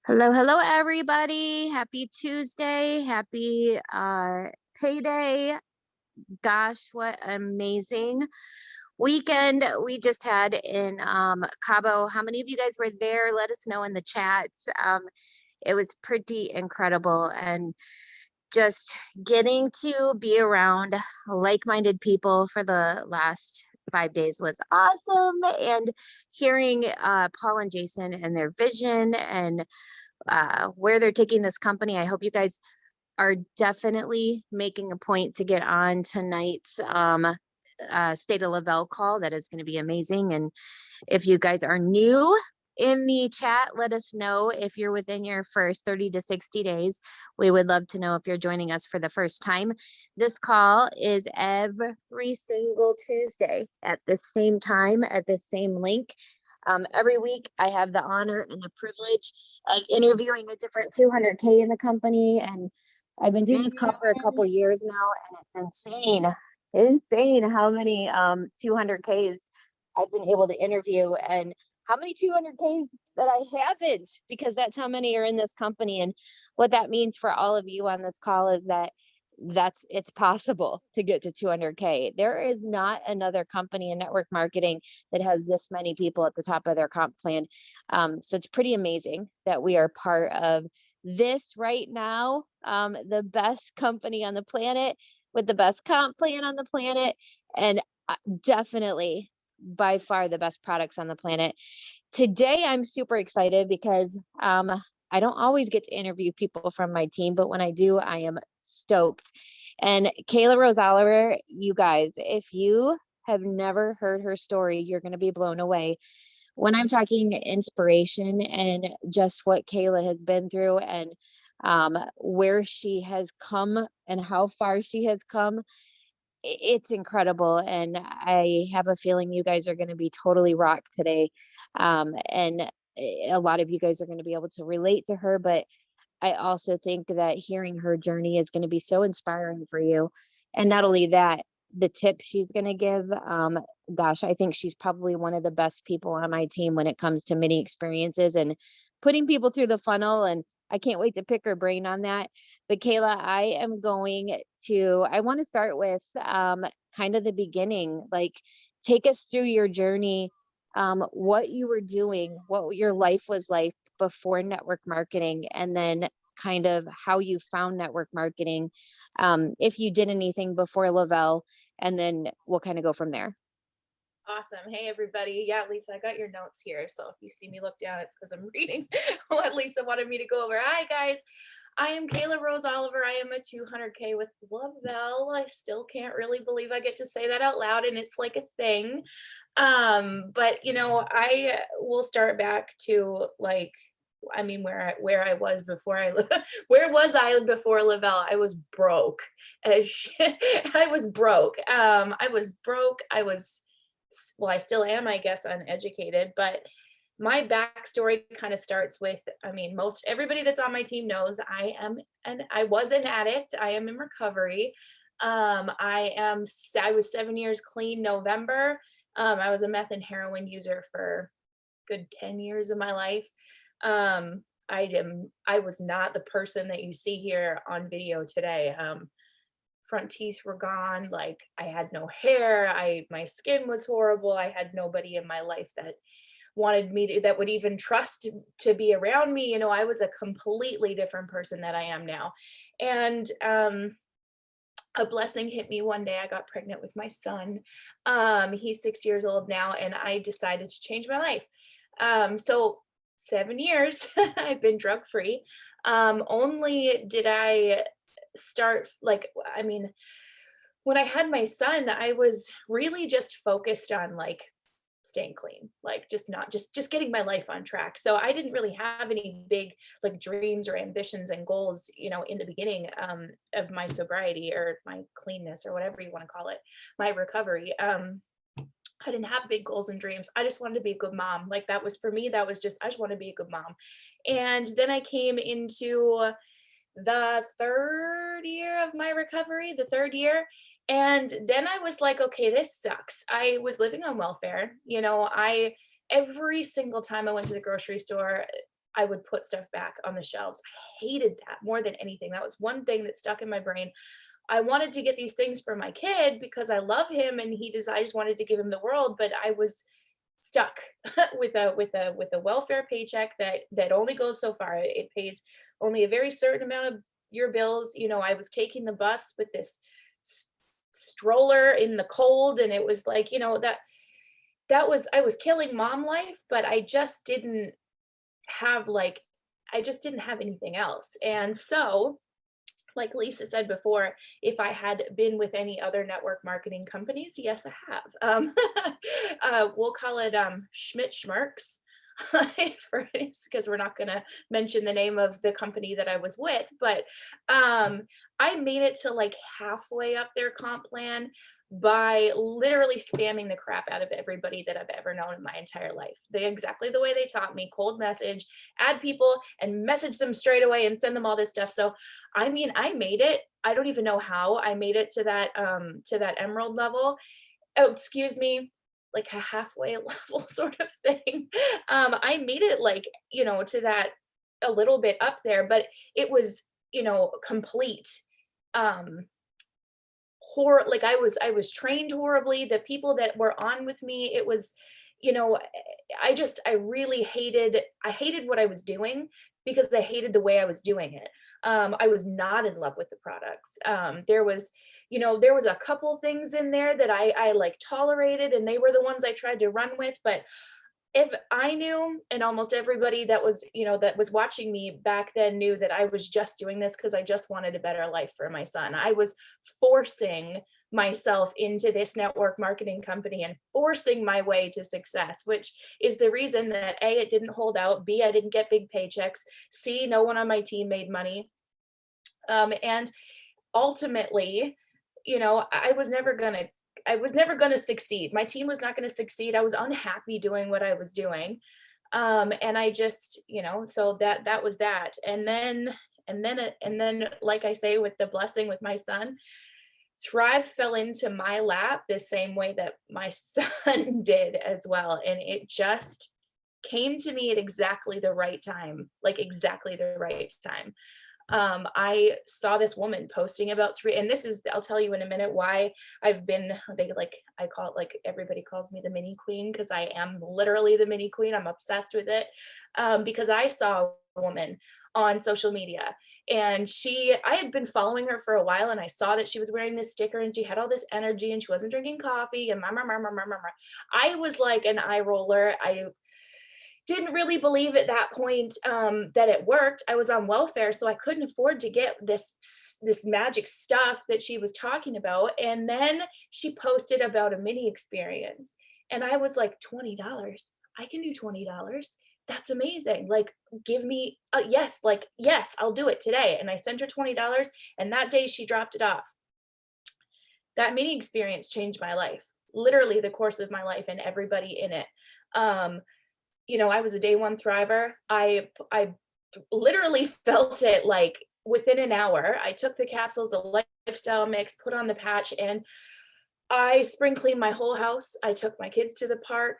Hello, hello, everybody. Happy Tuesday. Happy payday. Gosh, what amazing weekend we just had in Cabo. How many of you guys were there? Let us know in the chats. It was pretty incredible, and just getting to be around like-minded people for the last 5 days was awesome. And hearing Paul and Jason and their vision and where they're taking this company. I hope you guys are definitely making a point to get on tonight's State of Lavelle call. That is going to be amazing. And if you guys are new in the chat, let us know if you're within your first 30 to 60 days. We would love to know if you're joining us for the first time. This call is every single Tuesday at the same time, at the same link. Every week, I have the honor and the privilege of interviewing a different 200K in the company. And I've been doing this call for a couple years now, and it's insane how many 200Ks I've been able to interview and how many 200Ks that I haven't, because that's how many are in this company. And what that means for all of you on this call is that it's possible to get to 200K. There is not another company in network marketing that has this many people at the top of their comp plan. So it's pretty amazing that we are part of this right now, the best company on the planet with the best comp plan on the planet, and definitely by far the best products on the planet. Today, I'm super excited because I don't always get to interview people from my team, but when I do, I am stoked. And Kayla Rose Oliver, you guys, if you have never heard her story, you're going to be blown away. When I'm talking inspiration and just what Kayla has been through and where she has come and how far she has come, it's incredible. And I have a feeling you guys are going to be totally rocked today. And a lot of you guys are going to be able to relate to her, but I also think that hearing her journey is going to be so inspiring for you. And not only that, the tip she's going to give, gosh, I think she's probably one of the best people on my team when it comes to mini experiences and putting people through the funnel. And I can't wait to pick her brain on that. But Kayla, I want to start with kind of the beginning. Like, take us through your journey, what you were doing, what your life was like before network marketing, and then kind of how you found network marketing, if you did anything before Lavelle, and then we'll kind of go from there. Awesome. Hey, everybody. Yeah, Lisa, I got your notes here. So if you see me look down, it's because I'm reading what Lisa wanted me to go over. Hi, guys. I am Kayla Rose Oliver. I am a 200K with Lavelle. I still can't really believe I get to say that out loud, and it's like a thing. But I will start back to like, I mean, where I was before where was I before Lavelle? I was broke as shit. I was broke. I was broke. Well, I still am, I guess, uneducated, but my backstory kind of starts with, I mean, most everybody that's on my team knows I was an addict. I am in recovery. I was 7 years clean November. I was a meth and heroin user for good 10 years of my life. I was not the person that you see here on video today. Front teeth were gone, like I had no hair, my skin was horrible. I had nobody in my life that that would even trust to be around me. I was a completely different person that I am now. And a blessing hit me one day. I got pregnant with my son. He's 6 years old now, and I decided to change my life. So 7 years I've been drug free. Only did I start, like, I mean, when I had my son, I was really just focused on like staying clean, like just not just getting my life on track. So I didn't really have any big like dreams or ambitions and goals, in the beginning of my sobriety or my cleanness or whatever you want to call it, my recovery. I didn't have big goals and dreams. I just wanted to be a good mom. Like that was for me, that was just, I just want to be a good mom. And then I came into the third year of my recovery, the third year. And then I was like, okay, this sucks. I was living on welfare. Every single time I went to the grocery store, I would put stuff back on the shelves. I hated that more than anything. That was one thing that stuck in my brain. I wanted to get these things for my kid because I love him and I just wanted to give him the world, but I was stuck with a welfare paycheck that only goes so far. It pays only a very certain amount of your bills. I was taking the bus with this s- stroller in the cold, and it was like, that was I was killing mom life, but have like I just didn't have anything else. And so, like Lisa said before, if I had been with any other network marketing companies, yes, I have. We'll call it Schmidt Schmerks for because we're not going to mention the name of the company that I was with, but I made it to like halfway up their comp plan by literally spamming the crap out of everybody that I've ever known in my entire life. Exactly the way they taught me: cold message, add people and message them straight away and send them all this stuff. So I mean, I made it. I don't even know how I made it to that emerald level. Oh, excuse me, like a halfway level sort of thing. I made it like, to that a little bit up there, but it was, complete um like I was trained horribly. The people that were on with me, it was, you know, I really hated what I was doing because I hated the way I was doing it. I was not in love with the products. There was a couple things in there that I like tolerated, and they were the ones I tried to run with. But if I knew, and almost everybody that was watching me back then knew, that I was just doing this because I just wanted a better life for my son. I was forcing myself into this network marketing company and forcing my way to success, which is the reason that A, it didn't hold out, B, I didn't get big paychecks, C, no one on my team made money. And ultimately, I was never gonna succeed. My team was not gonna succeed. I was unhappy doing what I was doing. And I just, so that was that. And then, like I say, with the blessing with my son, Thrive fell into my lap the same way that my son did as well. And it just came to me at exactly the right time, like exactly the right time. I saw this woman posting about and I'll tell you in a minute why I call it, like, everybody calls me the mini queen, because I am literally the mini queen. I'm obsessed with it. Because I saw a woman on social media, and I had been following her for a while, and I saw that she was wearing this sticker and she had all this energy and she wasn't drinking coffee and I was like an eye roller. I didn't really believe at that point that it worked. I was on welfare, so I couldn't afford to get this magic stuff that she was talking about. And then she posted about a mini experience, and I was like, $20. I can do $20. That's amazing. Like, give me a yes. Like, yes, I'll do it today. And I sent her $20, and that day she dropped it off. That mini experience changed my life, literally the course of my life and everybody in it. Um, I was a day one thriver. I literally felt it like within an hour. I took the capsules, the lifestyle mix, put on the patch, and I spring cleaned my whole house. I took my kids to the park.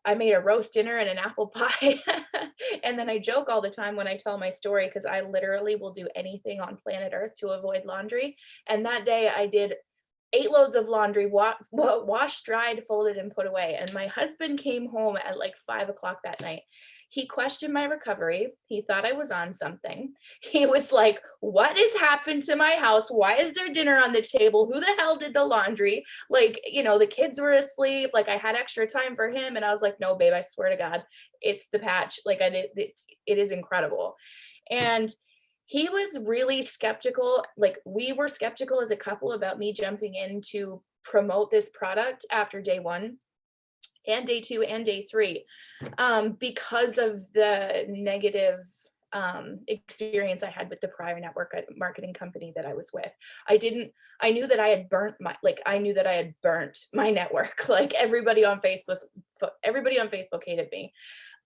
I made a roast dinner and an apple pie. And then I joke all the time when I tell my story, because I literally will do anything on planet Earth to avoid laundry. And that day I did 8 loads of laundry, washed, dried, folded, and put away. And my husband came home at like 5 o'clock that night. He questioned my recovery. He thought I was on something. He was like, "What has happened to my house? Why is there dinner on the table? Who the hell did the laundry?" Like, the kids were asleep. Like, I had extra time for him. And I was like, "No, babe, I swear to God, it's the patch. Like, it is incredible." And he was really skeptical. Like, we were skeptical as a couple about me jumping in to promote this product after day one and day two and day three, because of the negative experience I had with the prior network marketing company that I was with. I knew that I had burnt my network. Like, everybody on Facebook hated me.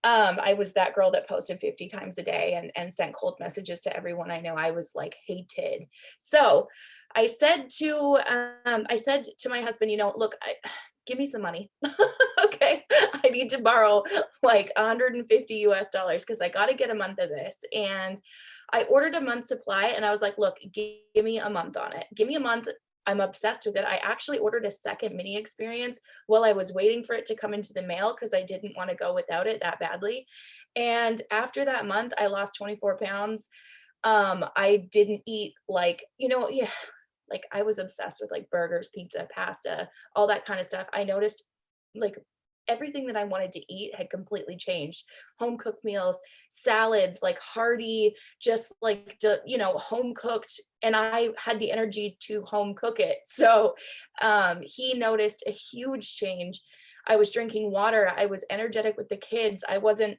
I was that girl that posted 50 times a day and sent cold messages to everyone I know. I was like hated. So I said to my husband, look, give me some money. Okay. I need to borrow like 150 US dollars because I got to get a month of this. And I ordered a month supply and I was like, look, give me a month on it. Give me a month. I'm obsessed with it. I actually ordered a second mini experience while I was waiting for it to come into the mail because I didn't want to go without it that badly. And after that month, I lost 24 pounds. I didn't eat like, yeah, like I was obsessed with like burgers, pizza, pasta, all that kind of stuff. I noticed like everything that I wanted to eat had completely changed. Home cooked meals, salads, like hearty, just like, home cooked. And I had the energy to home cook it. So he noticed a huge change. I was drinking water. I was energetic with the kids. I wasn't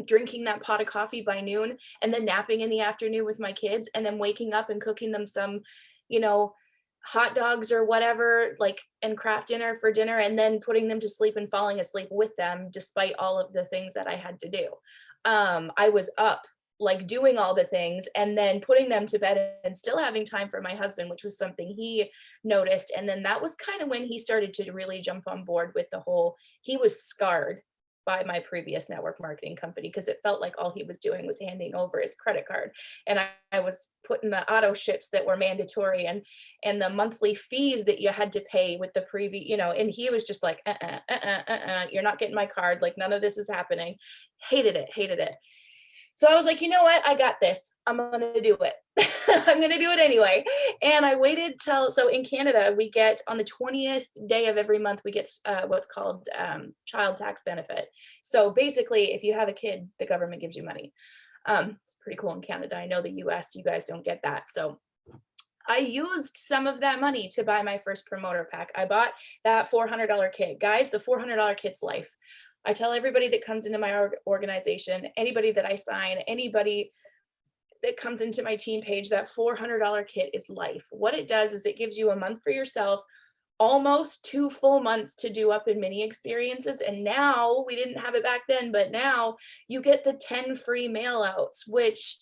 drinking that pot of coffee by noon and then napping in the afternoon with my kids and then waking up and cooking them some, you know, hot dogs or whatever, like, and craft dinner for dinner and then putting them to sleep and falling asleep with them despite all of the things that I had to do. I was up like doing all the things and then putting them to bed and still having time for my husband, which was something he noticed. And then that was kind of when he started to really jump on board with the whole, he was scarred by my previous network marketing company because it felt like all he was doing was handing over his credit card. And I was putting the auto ships that were mandatory and the monthly fees that you had to pay with the previous, and he was just like, you're not getting my card. Like none of this is happening. Hated it, hated it. So I was like, you know what? I got this. I'm going to do it. I'm going to do it anyway. And I waited so in Canada, we get on the 20th day of every month, we get what's called child tax benefit. So basically, if you have a kid, the government gives you money. It's pretty cool in Canada. I know the US, you guys don't get that. So I used some of that money to buy my first promoter pack. I bought that $400 kit. Guys, the $400 kit's life. I tell everybody that comes into my organization, anybody that I sign, anybody that comes into my team page, that $400 kit is life. What it does is it gives you a month for yourself, almost 2 full months to do up in mini experiences. And now we didn't have it back then, but now you get the 10 free mail outs, which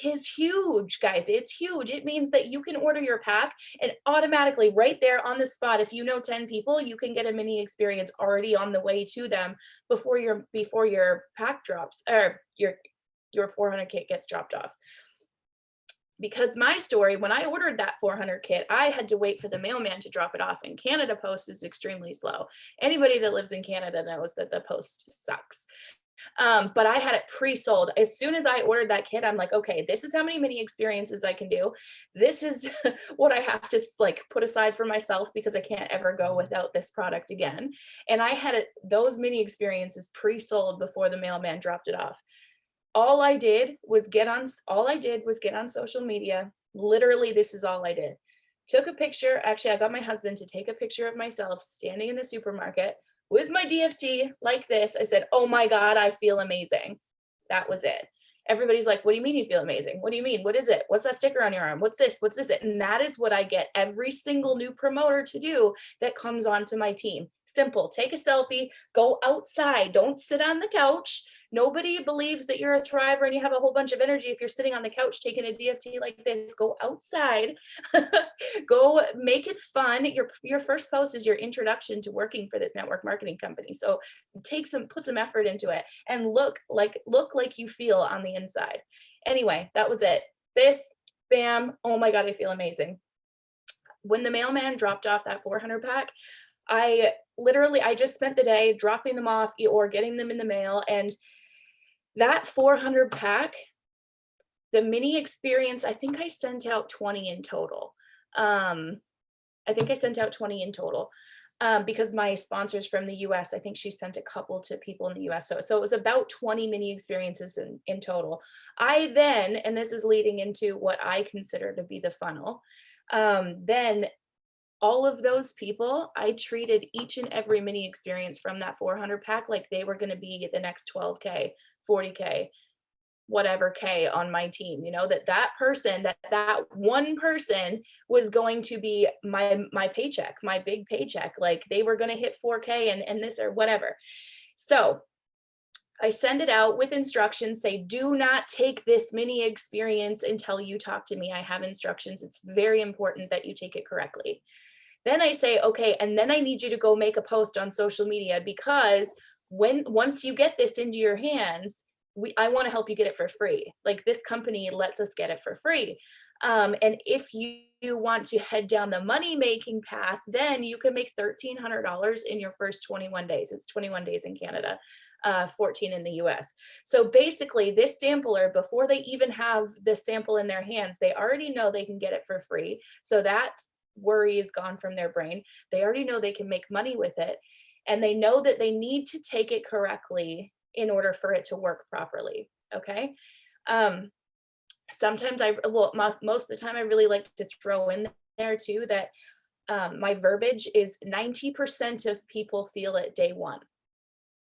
is huge, guys. It's huge. It means that you can order your pack and automatically right there on the spot, if you know 10 people, you can get a mini experience already on the way to them before your pack drops or your 400 kit gets dropped off. Because my story, when I ordered that 400 kit, I had to wait for the mailman to drop it off, and Canada Post is extremely slow. Anybody that lives in Canada knows that the post sucks. But I had it pre-sold. As soon as I ordered that kit, I'm like, okay, this is how many mini experiences I can do. This is what I have to like put aside for myself because I can't ever go without this product again. And I had those mini experiences pre-sold before the mailman dropped it off. All I did was get on social media. Literally, this is all I did. Took a picture. Actually, I got my husband to take a picture of myself standing in the supermarket with my DFT like this. I said, oh my God, I feel amazing. That was it. Everybody's like, what do you mean you feel amazing? What do you mean? What is it? What's that sticker on your arm? What's this? What's this? And that is what I get every single new promoter to do that comes onto my team. Simple. Take a selfie, go outside. Don't sit on the couch. Nobody believes that you're a thriver and you have a whole bunch of energy if you're sitting on the couch taking a DFT like this. Go outside. Go make it fun. Your first post is your introduction to working for this network marketing company. So put some effort into it and look like you feel on the inside. Anyway, that was it. This, bam, oh my God, I feel amazing. When the mailman dropped off that 400 pack, I just spent the day dropping them off or getting them in the mail. And that 400 pack, the mini experience, I think I sent out 20 in total. Because my sponsors from the US, I think she sent a couple to people in the US. So it was about 20 mini experiences in total. I then, and this is leading into what I consider to be the funnel, then all of those people, I treated each and every mini experience from that 400 pack like they were going to be the next 12K, 40K, whatever K on my team, that person, that one person was going to be my paycheck, my big paycheck. Like they were going to hit 4K and this or whatever. So I send it out with instructions, say, do not take this mini experience until you talk to me. I have instructions. It's very important that you take it correctly. Then I say, okay, and then I need you to go make a post on social media because once you get this into your hands, I want to help you get it for free. Like, this company lets us get it for free. And if you want to head down the money making path, then you can make $1,300 in your first 21 days. It's 21 days in Canada, 14 in the US. So basically, this sampler, before they even have the sample in their hands, they already know they can get it for free. So that worry is gone from their brain. They already know they can make money with it. And they know that they need to take it correctly in order for it to work properly. Okay. Um, Sometimes most of the time, I really like to throw in there too that my verbiage is 90% of people feel it day one.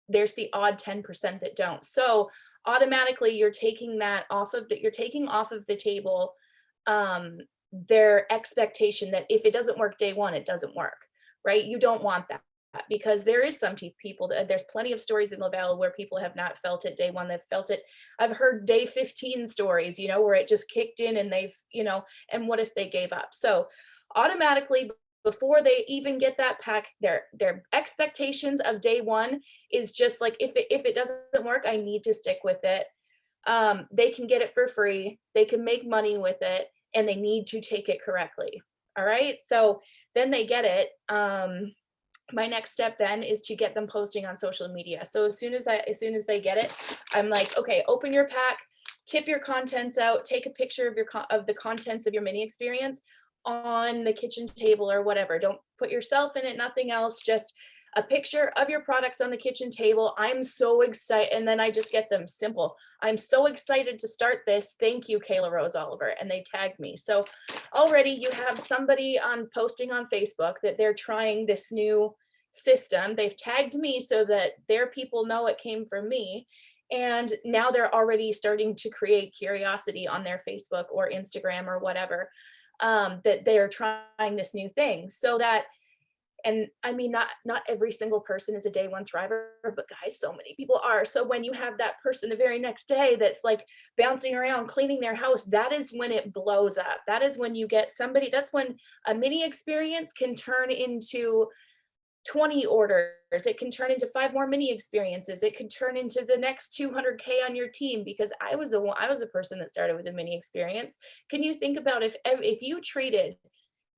There's the odd 10% that don't. So automatically you're taking off of the table their expectation that if it doesn't work day one, it doesn't work, right? You don't want that, because there is some people that there's plenty of stories in Lavelle where people have not felt it day one. They've felt it. I've heard day 15 stories, where it just kicked in and and what if they gave up? So automatically, before they even get that pack, their expectations of day one is just like, if it doesn't work, I need to stick with it. They can get it for free, they can make money with it, and they need to take it correctly. All right. So then they get it. My next step then is to get them posting on social media. So as soon as they get it, I'm like, okay, open your pack, tip your contents out, take a picture of the contents of your mini experience on the kitchen table or whatever. Don't put yourself in it, nothing else, just a picture of your products on the kitchen table. I'm so excited. And then I just get them simple. I'm so excited to start this. Thank you, Kayla Rose Oliver. And they tagged me. So already you have somebody posting on Facebook that they're trying this new system. They've tagged me so that their people know it came from me. And now they're already starting to create curiosity on their Facebook or Instagram or whatever, that they're trying this new thing. So that, and I mean, not every single person is a day one thriver, but guys, so many people are. So when you have that person the very next day that's like bouncing around cleaning their house, that is when it blows up. That is when you get somebody. That's when a mini experience can turn into 20 orders. It can turn into 5 more mini experiences. It could turn into the next 200K on your team, because I was a person that started with a mini experience. Can you think about if you treated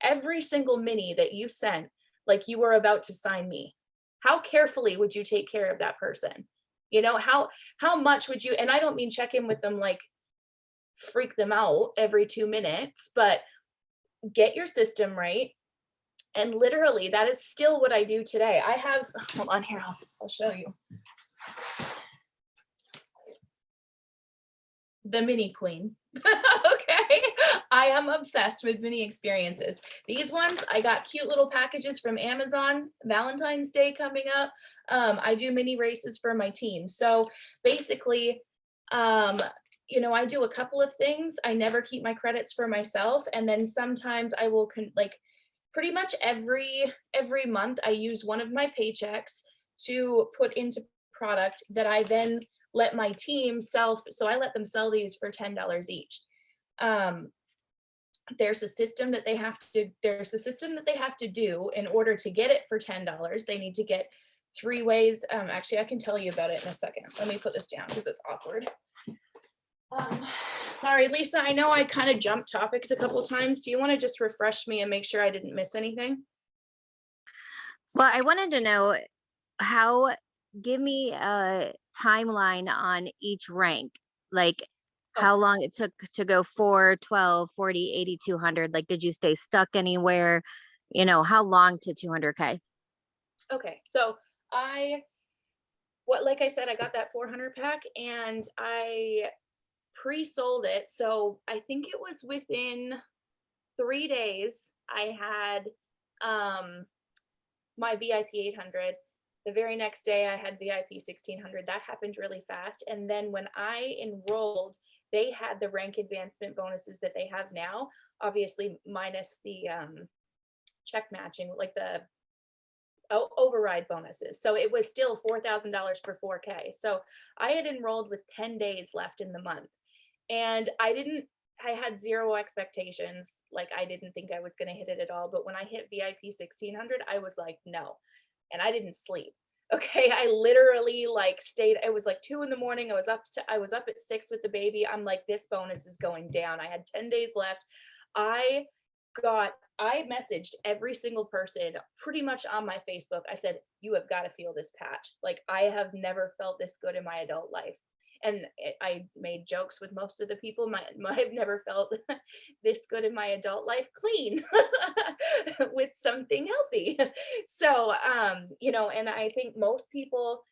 every single mini that you sent like you were about to sign me? How carefully would you take care of that person? How much would you, and I don't mean check in with them like freak them out every 2 minutes, but get your system right. And literally, that is still what I do today. I have, hold on here, I'll show you. The mini queen. Okay. I am obsessed with mini experiences. These ones, I got cute little packages from Amazon. Valentine's Day coming up. I do mini races for my team. So basically, I do a couple of things. I never keep my credits for myself. And then sometimes I will pretty much every month I use one of my paychecks to put into product that I then let my team sell. So I let them sell these for $10 each. There's a system that they have to do in order to get it for $10. They need to get 3 ways. Actually, I can tell you about it in a second. Let me put this down because it's awkward. Sorry, Lisa, I know I kind of jumped topics a couple of times. Do you want to just refresh me and make sure I didn't miss anything? Well, I wanted to know give me a timeline on each rank, like Oh, how long it took to go 4, 12, 40, 80, 200. Like, did you stay stuck anywhere? How long to 200K? okay. So like I said, I got that 400 pack and I pre-sold it. So I think it was within 3 days I had my VIP 800. The very next day I had VIP 1600. That happened really fast. And then when I enrolled, they had the rank advancement bonuses that they have now, obviously minus the check matching, like the override bonuses. So it was still $4,000 for 4K. So I had enrolled with 10 days left in the month. And I had zero expectations. Like, I didn't think I was going to hit it at all. But when I hit VIP 1600, I was like, no. And I didn't sleep. Okay, I literally, like, stayed it was, like, 2 in the morning, I was up at 6 with the baby, I'm like, "This bonus is going down." I had 10 days left. I I messaged every single person pretty much on my Facebook. I said, "You have gotta feel this patch." Like, I have never felt this good in my adult life. And I made jokes with most of the people. I've never felt this good in my adult life clean with something healthy. So, and I think most people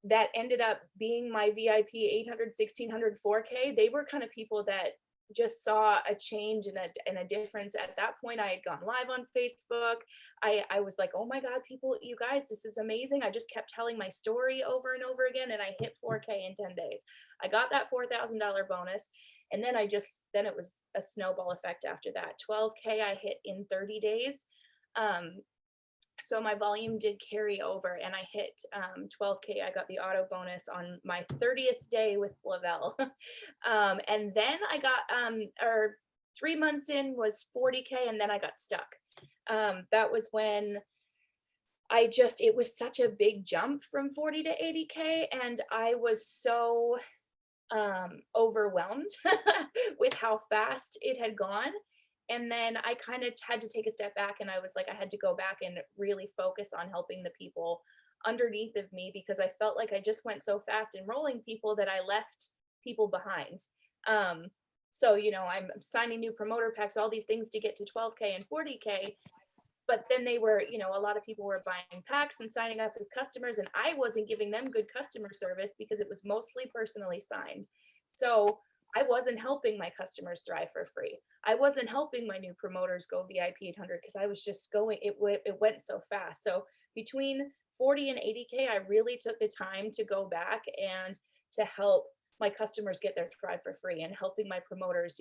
that ended up being my VIP 800, 1600, 4K, they were kind of people that just saw a change and a difference. At that point, I had gone live on Facebook. I was like, oh my God, people, you guys, this is amazing. I just kept telling my story over and over again, and I hit 4K in 10 days. I got that $4,000 bonus. And then then it was a snowball effect after that. 12K I hit in 30 days. Um, so my volume did carry over and I hit 12K. I got the auto bonus on my 30th day with Lavelle. And then I got, or 3 months in was 40K, and then I got stuck. That was when it was such a big jump from 40 to 80K. And I was so overwhelmed with how fast it had gone. And then I kind of had to take a step back, and I was like, I had to go back and really focus on helping the people underneath of me, because I felt like I just went so fast enrolling people that I left people behind. Um, so, I'm signing new promoter packs, all these things to get to 12K and 40K. But then a lot of people were buying packs and signing up as customers, and I wasn't giving them good customer service because it was mostly personally signed. So I wasn't helping my customers thrive for free. I wasn't helping my new promoters go VIP 800 because I was just going, it went so fast. So between 40 and 80K, I really took the time to go back and to help my customers get their thrive for free, and helping my promoters,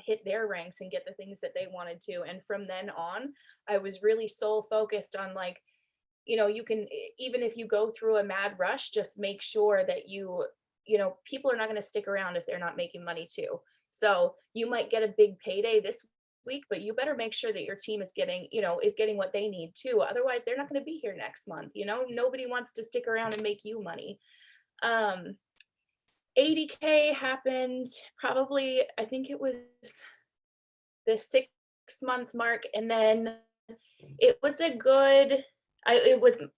hit their ranks and get the things that they wanted to. And from then on, I was really sole focused on, like, you can, even if you go through a mad rush, just make sure that people are not going to stick around if they're not making money too. So you might get a big payday this week, but you better make sure that your team is getting what they need too. Otherwise, they're not going to be here next month. Nobody wants to stick around and make you money. Um, 80K happened probably, I think it was the 6-month mark. And then it was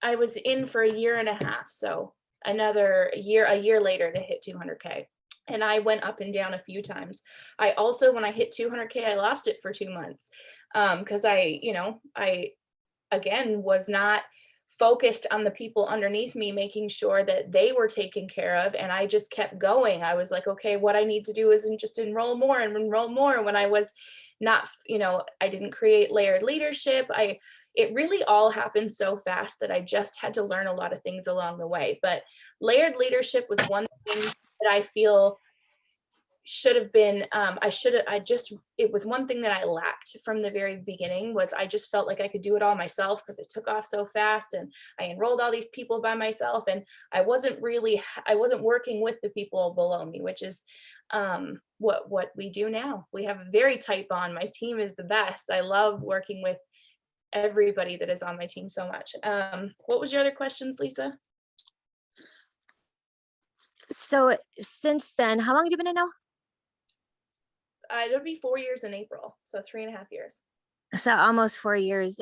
I was in for a year and a half. So a year later to hit 200K. And I went up and down a few times. I also, when I hit 200K, I lost it for 2 months. Cause I again was not focused on the people underneath me, making sure that they were taken care of. And I just kept going. I was like, okay, what I need to do is just enroll more and enroll more. When I was not, I didn't create layered leadership. It really all happened so fast that I just had to learn a lot of things along the way. But layered leadership was one thing that I feel should have been, it was one thing that I lacked from the very beginning. Was I just felt like I could do it all myself because it took off so fast, and I enrolled all these people by myself, and I wasn't working with the people below me, which is what we do now. We have a very tight bond. My team is the best. I love working with everybody that is on my team so much. What was your other questions, Lisa? So since then, how long have you been in now? It'll be 4 years in April, so 3.5 years. So almost 4 years.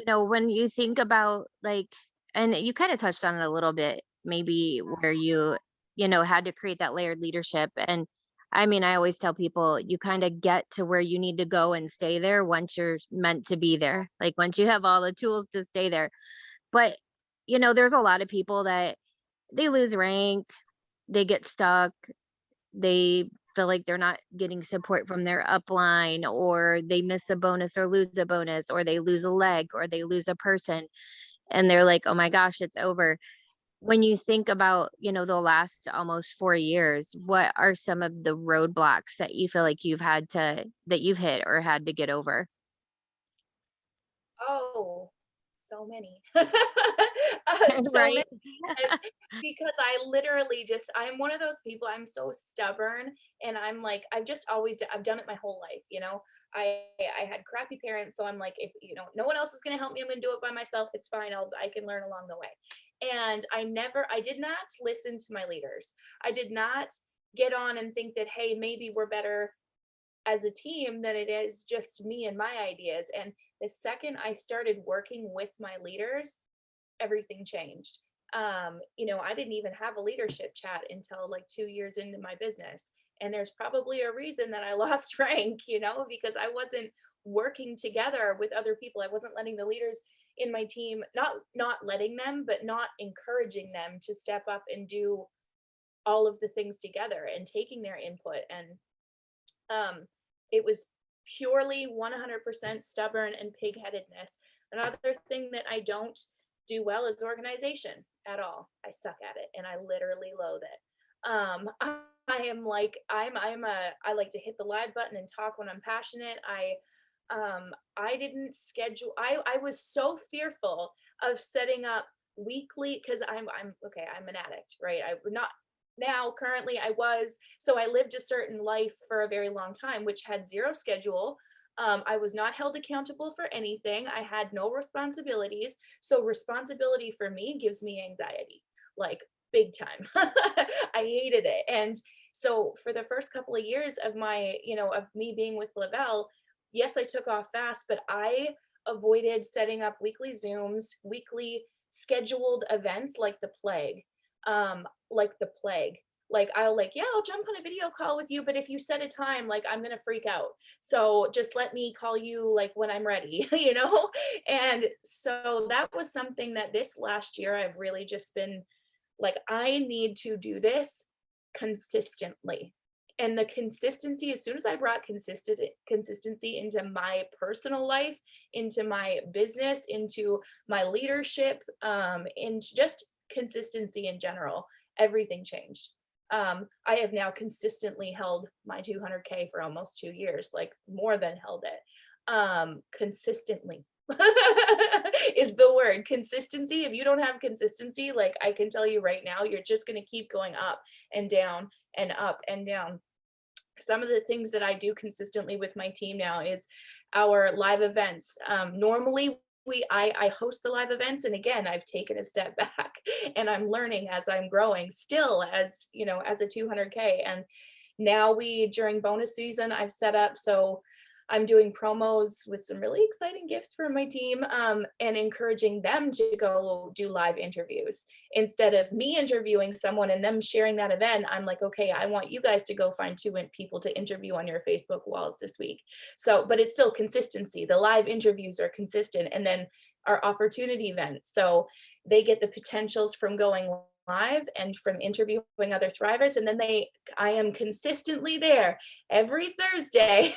When you think about, like, and you kind of touched on it a little bit, maybe where you had to create that layered leadership. And I mean, I always tell people you kind of get to where you need to go and stay there once you're meant to be there. Like once you have all the tools to stay there. But, there's a lot of people that they lose rank, they get stuck, they feel like they're not getting support from their upline, or they miss a bonus or lose a bonus, or they lose a leg, or they lose a person, and they're like, oh my gosh, it's over. When you think about, the last almost 4 years, what are some of the roadblocks that you feel like that you've hit or had to get over? Oh, so many. So Right? many. because I literally just, I'm one of those people, I'm so stubborn, and I'm like, I've done it my whole life, you know. I had crappy parents, so I'm like, if no one else is going to help me, I'm going to do it by myself. It's fine. I can learn along the way. And I did not listen to my leaders. I did not get on and think that, hey, maybe we're better as a team than it is just me and my ideas. And the second I started working with my leaders, everything changed. I didn't even have a leadership chat until like 2 years into my business. And there's probably a reason that I lost rank, because I wasn't working together with other people. I wasn't letting the leaders in my team, not letting them, but not encouraging them to step up and do all of the things together and taking their input. And um, it was purely 100% stubborn and pigheadedness. Another thing that I don't do well is organization at all. I suck at it and I literally loathe it. I am like I like to hit the live button and talk when I'm passionate. I didn't schedule. I was so fearful of setting up weekly, because I'm okay. I'm an addict, right? I not now currently. I was, so I lived a certain life for a very long time, which had zero schedule. I was not held accountable for anything. I had no responsibilities. So responsibility for me gives me anxiety, like big time. I hated it. And so for the first couple of years of of me being with Lavelle, yes, I took off fast, but I avoided setting up weekly Zooms, weekly scheduled events like the plague. Like the plague. Like I'll jump on a video call with you, but if you set a time, like I'm gonna freak out. So just let me call you like when I'm ready, you know? And so that was something that this last year I've really just been like, I need to do this consistently. And the consistency, as soon as I brought consistency into my personal life, into my business, into my leadership, into just consistency in general, everything changed. I have now consistently held my 200K for almost 2 years, like more than held it, consistently. Is the word. Consistency. If you don't have consistency, like I can tell you right now, you're just going to keep going up and down and up and down. Some of the things that I do consistently with my team now is our live events. Normally I host the live events, and again, I've taken a step back and I'm learning as I'm growing still, as as a 200K. And now during bonus season, I've set up, so I'm doing promos with some really exciting gifts for my team, and encouraging them to go do live interviews. Instead of me interviewing someone and them sharing that event, I'm like, okay, I want you guys to go find two people to interview on your Facebook walls this week. So, but it's still consistency. The live interviews are consistent, and then our opportunity events. So they get the potentials from going live and from interviewing other thrivers. And then I am consistently there every Thursday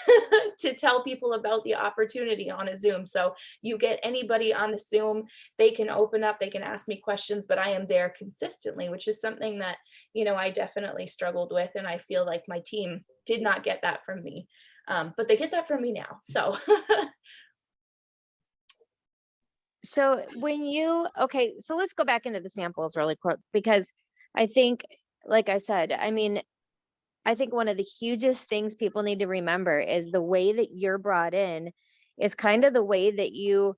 to tell people about the opportunity on a Zoom. So you get anybody on the Zoom, they can open up, they can ask me questions, but I am there consistently, which is something that, I definitely struggled with. And I feel like my team did not get that from me. But they get that from me now. So So okay, so let's go back into the samples really quick, because I think, like I said, I mean, I think one of the hugest things people need to remember is the way that you're brought in is kind of the way that you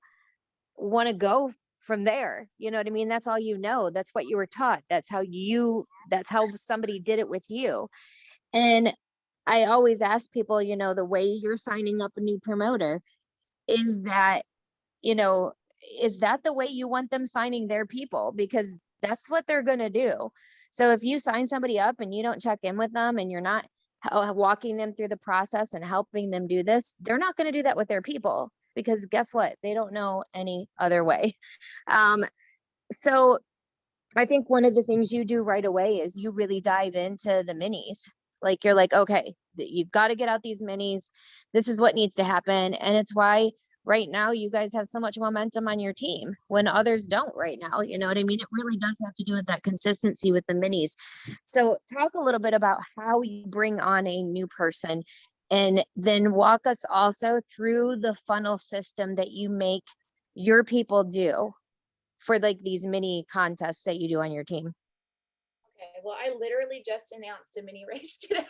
want to go from there. You know what I mean? That's all you know. That's what you were taught. That's how somebody did it with you. And I always ask people, the way you're signing up a new promoter, is that, you know, is that the way you want them signing their people? Because that's what they're going to do. So if you sign somebody up and you don't check in with them and you're not walking them through the process and helping them do this, they're not going to do that with their people, because guess what? They don't know any other way. Um, so I think one of the things you do right away is you really dive into the minis. Like, you're like, okay, you've got to get out these minis. This is what needs to happen. And it's why right now you guys have so much momentum on your team when others don't right now. You know what I mean? It really does have to do with that consistency with the minis. So talk a little bit about how you bring on a new person, and then walk us also through the funnel system that you make your people do for like these mini contests that you do on your team? Okay, well, I literally just announced a mini race today,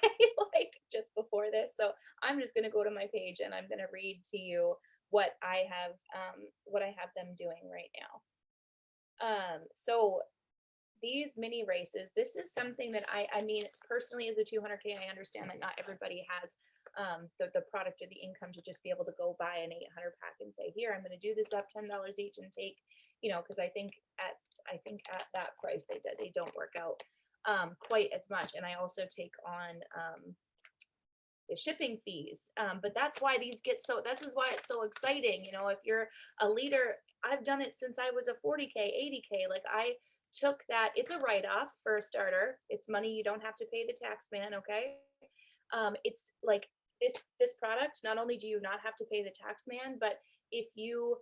like just before this. So I'm just gonna go to my page and I'm gonna read to you what I have them doing right now. So these mini races, this is something that I mean, personally, as a 200K, I understand that not everybody has the product or the income to just be able to go buy an 800 pack and say, here, I'm going to do this up $10 each and take, because I think at that price they don't work out quite as much. And I also take on the shipping fees. But that's why this is why it's so exciting. If you're a leader, I've done it since I was a 40K, 80K. Like I took that, it's a write-off for a starter. It's money you don't have to pay the tax man, okay? It's like this product, not only do you not have to pay the tax man, but if you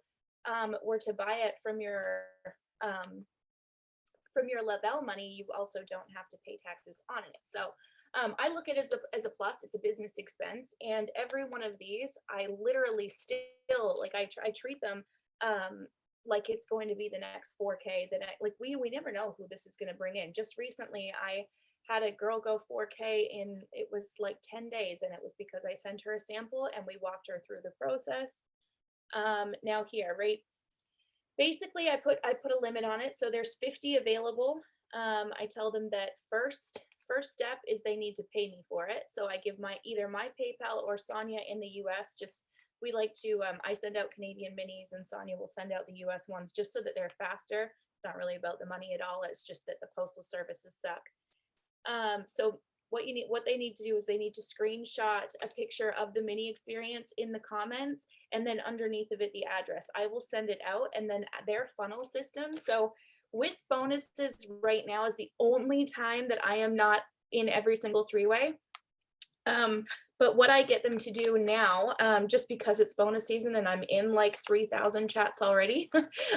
were to buy it um, from your Lavelle money, you also don't have to pay taxes on it. So I look at it as a plus. It's a business expense, and every one of these, I literally still like I treat them like it's going to be the next 4K. Like we never know who this is going to bring in. Just recently, I had a girl go 4K in it was like 10 days, and it was because I sent her a sample and we walked her through the process. Now here, right? Basically, I put a limit on it, so there's 50 available. I tell them that first step is they need to pay me for it. So I give either my PayPal or Sonia in the US. Just we like to I send out Canadian minis and Sonia will send out the US ones just so that they're faster. It's not really about the money at all. It's just that the postal services suck. So what they need to do is they need to screenshot a picture of the mini experience in the comments, and then underneath of it the address. I will send it out, and then their funnel system. So with bonuses right now is the only time that I am not in every single three-way. But what I get them to do now, just because it's bonus season and I'm in like 3,000 chats already,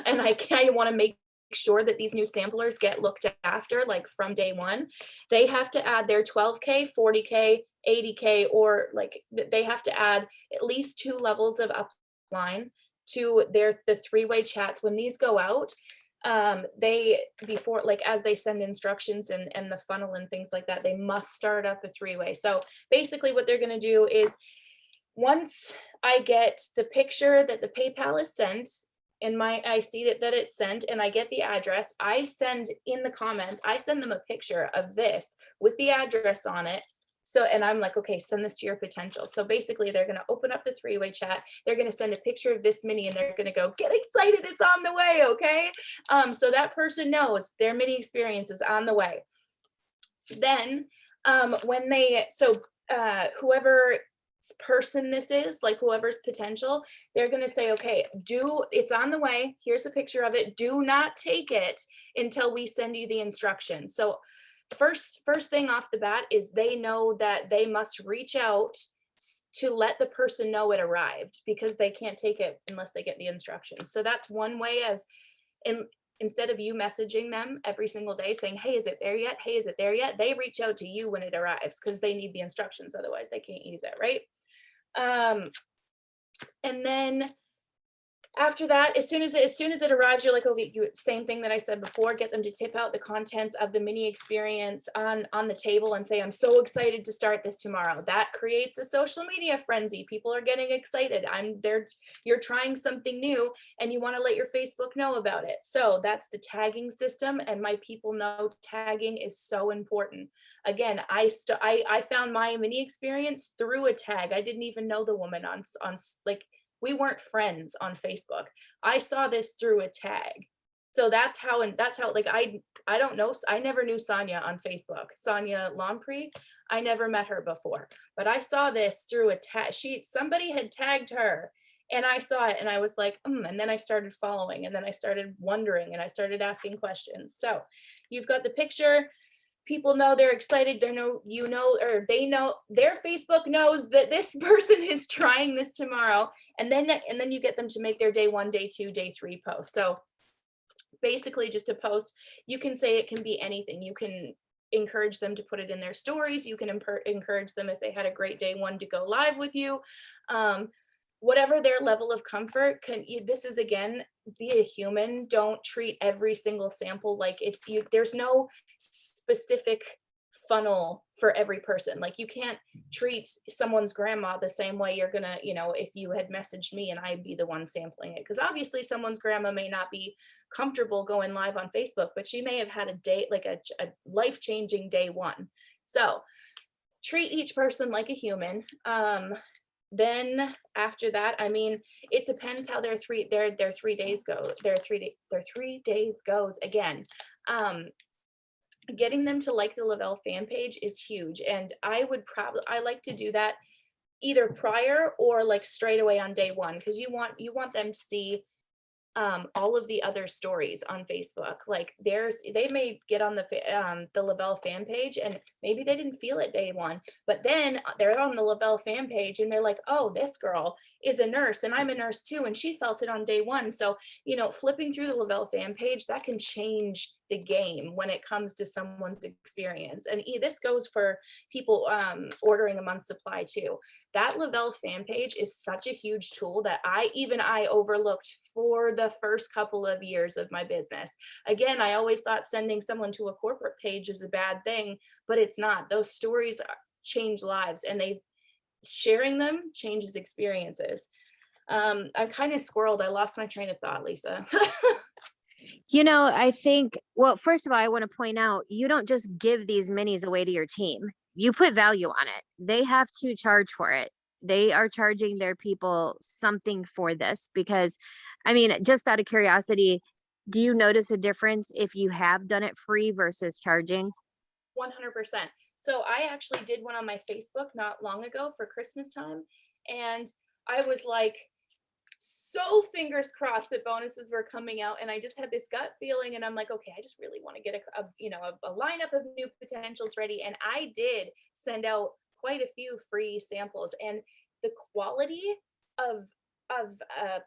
and I want to make sure that these new samplers get looked after like from day one, they have to add their 12K, 40K, 80K, or like they have to add at least 2 levels of upline to the three-way chats. When these go out, they before like as they send instructions and the funnel and things like that, they must start up a three-way. So basically what they're going to do is once I get the picture that the PayPal is sent and I see that it's sent and I get the address, I send in the comments, I send them a picture of this with the address on it. So, and I'm like, okay, send this to your potential. So basically they're going to open up the three-way chat. They're going to send a picture of this mini and they're going to go, get excited, it's on the way. Okay. So that person knows their mini experience is on the way. Then whoever person this is, like whoever's potential, they're going to say, okay, it's on the way, here's a picture of it, do not take it until we send you the instructions. So first thing off the bat is they know that they must reach out to let the person know it arrived, because they can't take it unless they get the instructions. So that's one way of, instead of you messaging them every single day saying, hey, is it there yet? Hey, is it there yet? They reach out to you when it arrives because they need the instructions. Otherwise they can't use it, right? And then after that, as soon as it arrives, you're like, okay, same thing that I said before, get them to tip out the contents of the mini experience on the table and say, I'm so excited to start this tomorrow. That creates a social media frenzy. People are getting excited. You're trying something new and you want to let your Facebook know about it. So that's the tagging system, and my people know tagging is so important. Again, I found my mini experience through a tag. I didn't even know the woman on like, we weren't friends on Facebook. I saw this through a tag. So that's how like I don't know, I never knew Sonia on Facebook. Sonia Lompree, I never met her before, but I saw this through a tag. Somebody had tagged her and I saw it and I was like, and then I started following and then I started wondering and I started asking questions. So you've got the picture. People know they're excited. They know, they know their Facebook knows that this person is trying this tomorrow. And then you get them to make their day 1, day 2, day 3 post. So basically just a post, you can say it can be anything. You can encourage them to put it in their stories. You can encourage them if they had a great day 1 to go live with you. whatever their level of comfort this is again, be a human. Don't treat every single sample like it's you. There's no specific funnel for every person. Like you can't treat someone's grandma the same way you're gonna, if you had messaged me and I'd be the one sampling it. Because obviously someone's grandma may not be comfortable going live on Facebook, but she may have had a day, like a life-changing day one. So treat each person like a human. Then after that, I mean, it depends how their 3 days go. Their 3 days goes again. Um, Getting them to like the Lavelle fan page is huge, and I like to do that either prior or like straight away on day one, because you want them to see all of the other stories on Facebook. Like they may get on the Lavelle fan page and maybe they didn't feel it day one, but then they're on the Lavelle fan page and they're like, oh, this girl is a nurse and I'm a nurse too, and she felt it on day one. So, flipping through the Lavelle fan page, that can change the game when it comes to someone's experience. And this goes for people ordering a month's supply too. That Lavelle fan page is such a huge tool that I overlooked for the first couple of years of my business. Again, I always thought sending someone to a corporate page was a bad thing, but it's not. Those stories change lives, and sharing them changes experiences. I'm kind of squirreled. I lost my train of thought, Lisa. I think, well, first of all, I want to point out, you don't just give these minis away to your team. You put value on it. They have to charge for it. They are charging their people something for this because, I mean, just out of curiosity, do you notice a difference if you have done it free versus charging? 100%. So I actually did one on my Facebook not long ago for Christmas time, and I was like, so fingers crossed that bonuses were coming out, and I just had this gut feeling, and I'm like, okay, I just really want to get a lineup of new potentials ready. And I did send out quite a few free samples, and the quality of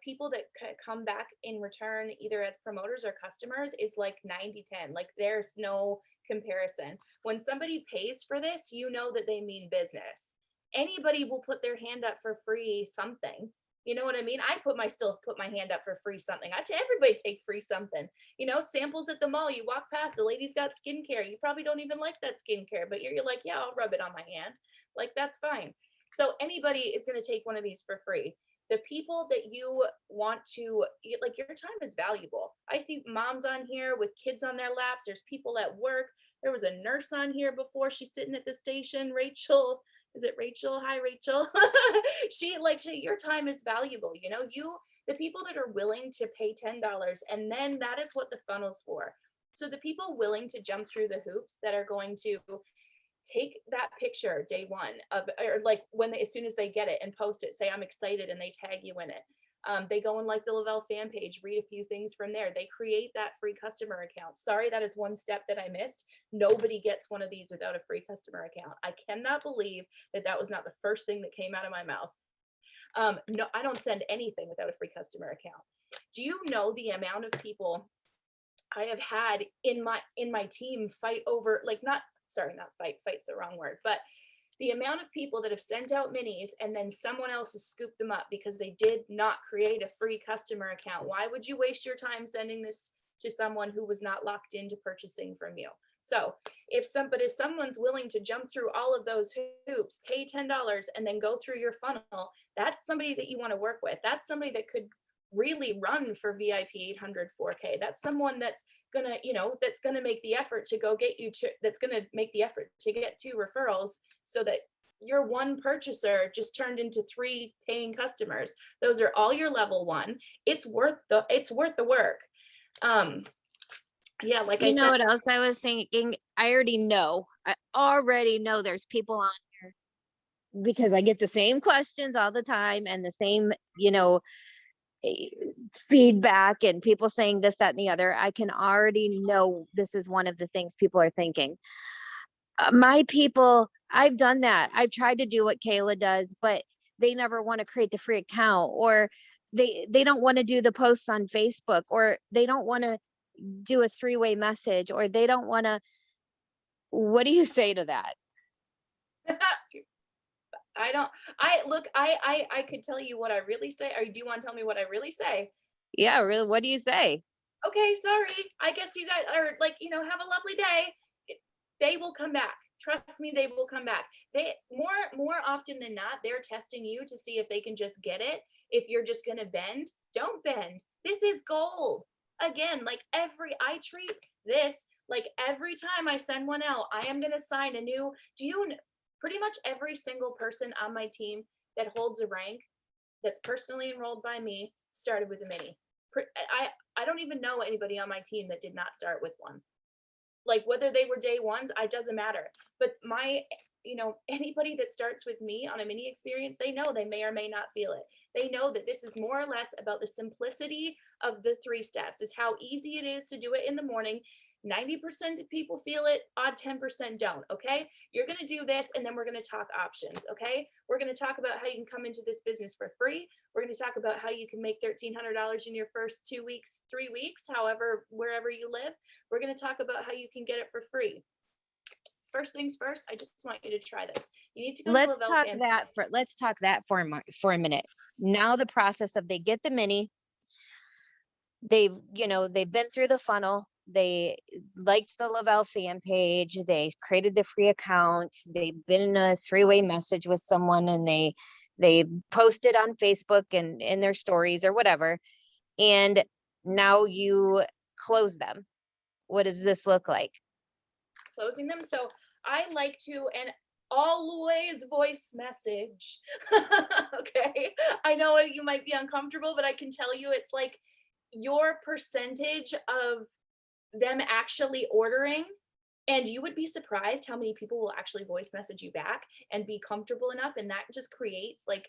people that come back in return either as promoters or customers is like 90-10. Like there's no comparison. When somebody pays for this, that they mean business. Anybody will put their hand up for free something. You know what I mean? Still put my hand up for free something. Everybody take free something. Samples at the mall. You walk past, the lady's got skincare. You probably don't even like that skincare, but you're like, yeah, I'll rub it on my hand. Like that's fine. So anybody is going to take one of these for free. The people that you want to, like, your time is valuable. I see moms on here with kids on their laps. There's people at work. There was a nurse on here before. She's sitting at the station. Rachel, is it Rachel? Hi, Rachel. Your time is valuable. The people that are willing to pay $10, and then that is what the funnel's for. So the people willing to jump through the hoops that are going to take that picture day one or like as soon as they get it and post it, say, I'm excited, and they tag you in it. They go and like the Lavelle fan page, read a few things from there. They create that free customer account. Sorry, that is one step that I missed. Nobody gets one of these without a free customer account. I cannot believe that was not the first thing that came out of my mouth. No, I don't send anything without a free customer account. Do you know the amount of people I have had in my team fight over, like, not fight, fight's the wrong word, but the amount of people that have sent out minis and then someone else has scooped them up because they did not create a free customer account. Why would you waste your time sending this to someone who was not locked into purchasing from you? So if someone's willing to jump through all of those hoops, pay $10, and then go through your funnel, that's somebody that you want to work with. That's somebody that could really run for VIP 800 4K. That's someone that's gonna make the effort to go get you to, that's gonna make the effort to get 2 referrals, so that your one purchaser just turned into 3 paying customers. Those are all your level 1. It's worth the work. Yeah, like I You know said. what else I was thinking? I already know there's people on here because I get the same questions all the time and the same, eh, feedback and people saying this, that, and the other. I can already know this is one of the things people are thinking. My people, I've done that. I've tried to do what Kayla does, but they never want to create the free account, or they don't want to do the posts on Facebook, or they don't want to do a three-way message, or they don't want to. What do you say to that? I could tell you what I really say, or do you want to tell me what I really say? Yeah, really, what do you say? Okay, sorry. I guess you guys are like, have a lovely day. They will come back. Trust me, they will come back. They more often than not, they're testing you to see if they can just get it. If you're just gonna bend, don't bend. This is gold. Again, like I treat this like every time I send one out, I am gonna sign a new. Pretty much every single person on my team that holds a rank that's personally enrolled by me started with a mini. I don't even know anybody on my team that did not start with one. Like whether they were day ones, it doesn't matter. But anybody that starts with me on a mini experience, they know they may or may not feel it. They know that this is more or less about the simplicity of the 3 steps. Is how easy it is to do it in the morning. 90% of people feel it, odd 10% don't. Okay. You're going to do this and then we're going to talk options. Okay. We're going to talk about how you can come into this business for free. We're going to talk about how you can make $1,300 in your first 2 weeks, 3 weeks, however, wherever you live. We're going to talk about how you can get it for free. First things first, I just want you to try this. You need to go to the Lavelle fan. Let's talk that for a minute. Now the process of they get the mini, they've been through the funnel. They liked the Lavelle fan page. They created the free account. They've been in a 3-way message with someone, and they posted on Facebook and in their stories or whatever. And now you close them. What does this look like? Closing them. So I like to, and always voice message. Okay. I know you might be uncomfortable, but I can tell you it's like your percentage of them actually ordering. And you would be surprised how many people will actually voice message you back and be comfortable enough. And that just creates like,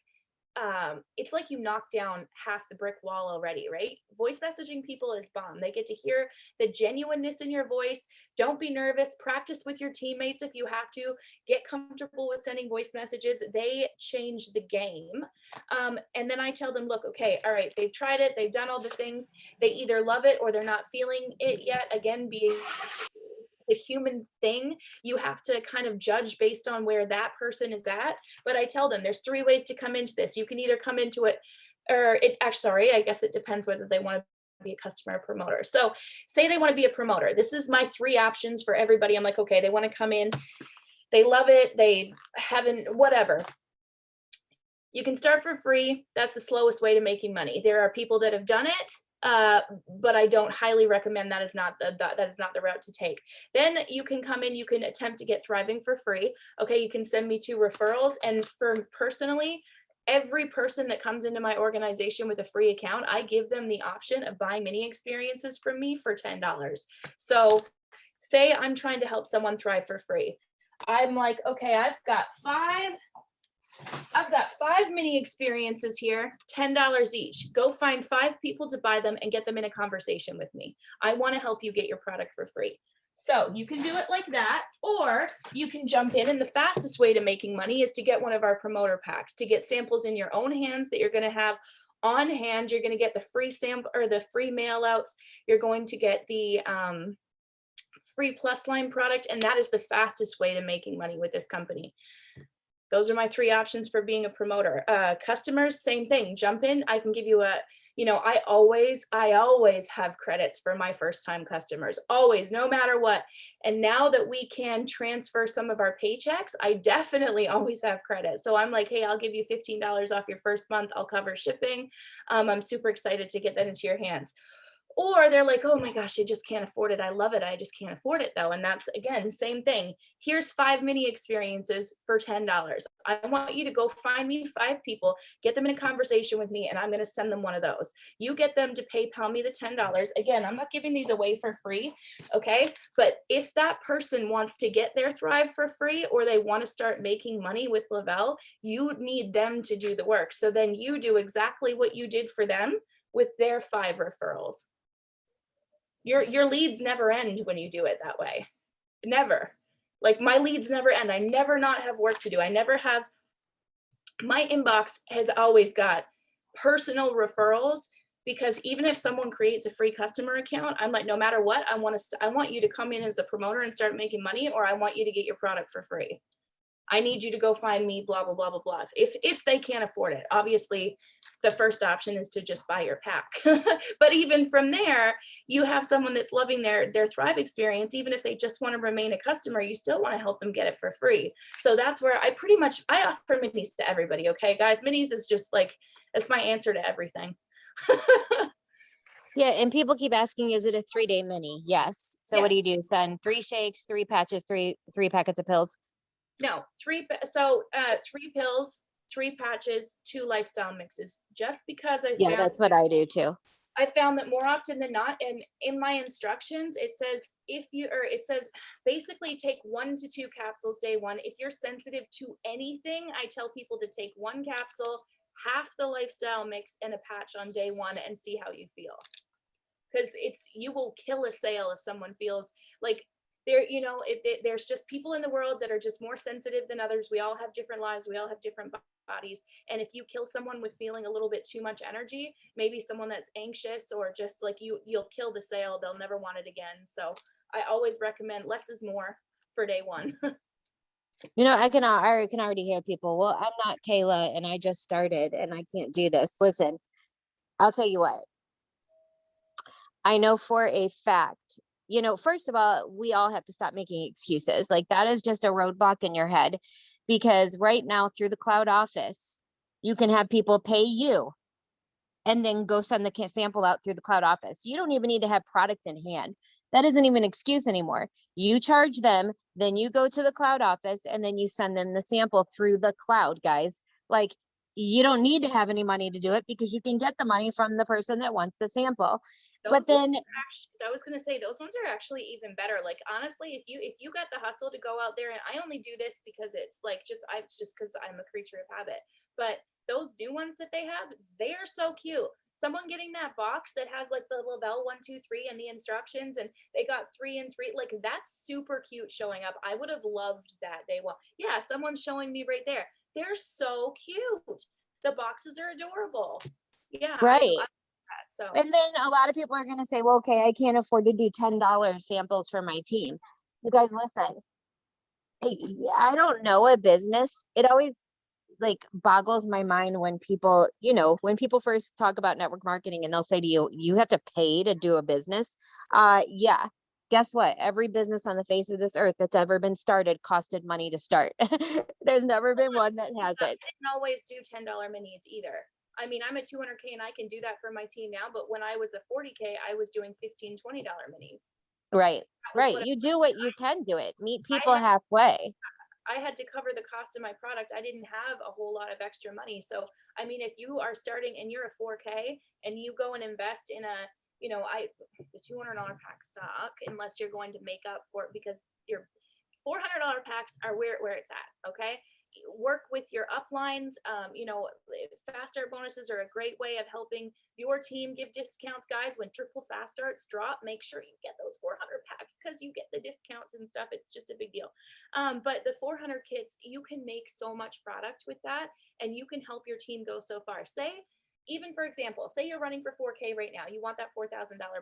it's like you knock down half the brick wall already, right? Voice messaging people is bomb. They get to hear the genuineness in your voice. Don't be nervous. Practice with your teammates if you have to. Get comfortable with sending voice messages. They change the game. And then I tell them, look, okay, all right, they've tried it. They've done all the things. They either love it or they're not feeling it yet. Again, being the human thing, you have to kind of judge based on where that person is at. But I tell them there's 3 ways to come into this. You can either come into it, or it actually, sorry, I guess it depends whether they want to be a customer or promoter. So say they want to be a promoter. This is my 3 options for everybody. I'm like, okay, they want to come in, they love it, they haven't, whatever. You can start for free. That's the slowest way to making money. There are people that have done it, but I don't highly recommend. That is not the route to take. Then you can come in, you can attempt to get Thriving for free. Okay, you can send me 2 referrals. And for personally, every person that comes into my organization with a free account, I give them the option of buying mini experiences from me for $10. So say I'm trying to help someone thrive for free. I'm like, okay, I've got 5 mini experiences here, $10 each. Go find 5 people to buy them and get them in a conversation with me. I want to help you get your product for free. So you can do it like that, or you can jump in. And the fastest way to making money is to get one of our promoter packs, to get samples in your own hands that you're going to have on hand. You're going to get the free sample or the free mail outs. You're going to get the free plus line product. And that is the fastest way to making money with this company. Those are my 3 options for being a promoter. Customers, same thing. Jump in. I can give you I always have credits for my first time customers, always, no matter what. And now that we can transfer some of our paychecks, I definitely always have credit. So I'm like, hey, I'll give you $15 off your first month. I'll cover shipping. I'm super excited to get that into your hands. Or they're like, oh my gosh, I just can't afford it. I love it. I just can't afford it though. And that's, again, same thing. Here's 5 mini experiences for $10. I want you to go find me 5 people, get them in a conversation with me, and I'm going to send them one of those. You get them to PayPal me the $10. Again, I'm not giving these away for free. Okay. But if that person wants to get their Thrive for free, or they want to start making money with Lavelle, you need them to do the work. So then you do exactly what you did for them with their 5 referrals. Your leads never end when you do it that way. Never. Like my leads never end. I never not have work to do. My inbox has always got personal referrals, because even if someone creates a free customer account, I'm like, no matter what, I want you to come in as a promoter and start making money, or I want you to get your product for free. I need you to go find me blah, blah, blah, blah, blah. If they can't afford it. Obviously, the first option is to just buy your pack. But even from there, you have someone that's loving their Thrive experience. Even if they just want to remain a customer, you still want to help them get it for free. So that's where I offer minis to everybody. Okay, guys, minis is just like, that's my answer to everything. Yeah, and people keep asking, is it a 3-day mini? Yes. So what Yes. do? Send 3 shakes, 3 patches, three packets of pills? No, three pills, 3 patches, 2 lifestyle mixes. Just because Yeah, that's what I do too. I found that more often than not, and in my instructions, it says basically take 1 to 2 capsules day 1. If you're sensitive to anything, I tell people to take 1 capsule, half the lifestyle mix, and a patch on day 1 and see how you feel. Because you will kill a sale if someone feels like there's just people in the world that are just more sensitive than others. We all have different lives, we all have different bodies, and if you kill someone with feeling a little bit too much energy, maybe someone that's anxious, or just like you'll kill the sale, they'll never want it again. So I always recommend less is more for day 1. I can already hear people. Well, I'm not Kayla and I just started and I can't do this. Listen, I'll tell you what. I know for a fact, first of all, we all have to stop making excuses. Like that is just a roadblock in your head, because right now through the cloud office, you can have people pay you and then go send the sample out through the cloud office. You don't even need to have product in hand. That isn't even an excuse anymore. You charge them, then you go to the cloud office and then you send them the sample through the cloud, guys. Like you don't need to have any money to do it because you can get the money from the person that wants the sample. But Those then ones are actually, I was gonna say those ones are actually even better. Like honestly, if you got the hustle to go out there, and I only do this because it's like it's just because I'm a creature of habit. But those new ones that they are so cute. Someone getting that box that has like the Lavelle 1, 2, 3 and the instructions, and they got 3 and 3, like that's super cute showing up. I would have loved that day one. Yeah, someone's showing me right there. They're so cute. The boxes are adorable. Yeah, I right. that. So And then a lot of people are going to say, well, okay, I can't afford to do $10 samples for my team. You guys, listen, I don't know a business. It always like boggles my mind when people first talk about network marketing and they'll say to you, you have to pay to do a business. Yeah. Guess what? Every business on the face of this earth that's ever been started costed money to start. There's never been one that I hasn't. didn't always do $10 minis either. I mean, I'm at 200K and I can do that for my team now, but when I was a 40K, I was doing $15, $20 minis. Right. That was Right. what You do what you can do it. Meet I people halfway. I had to cover the cost of my product. I didn't have a whole lot of extra money. So, I mean, if you are starting and you're a 4K and you go and invest in the $200 packs suck unless you're going to make up for it, because your $400 packs are where it's at. Okay. Work with your uplines. Fast start bonuses are a great way of helping your team give discounts, guys. When triple fast starts drop, make sure you get those 400 packs because you get the discounts and stuff. It's just a big deal. But the 400 kits, you can make so much product with that, and you can help your team go so far. Even for example, say you're running for 4K right now, you want that $4,000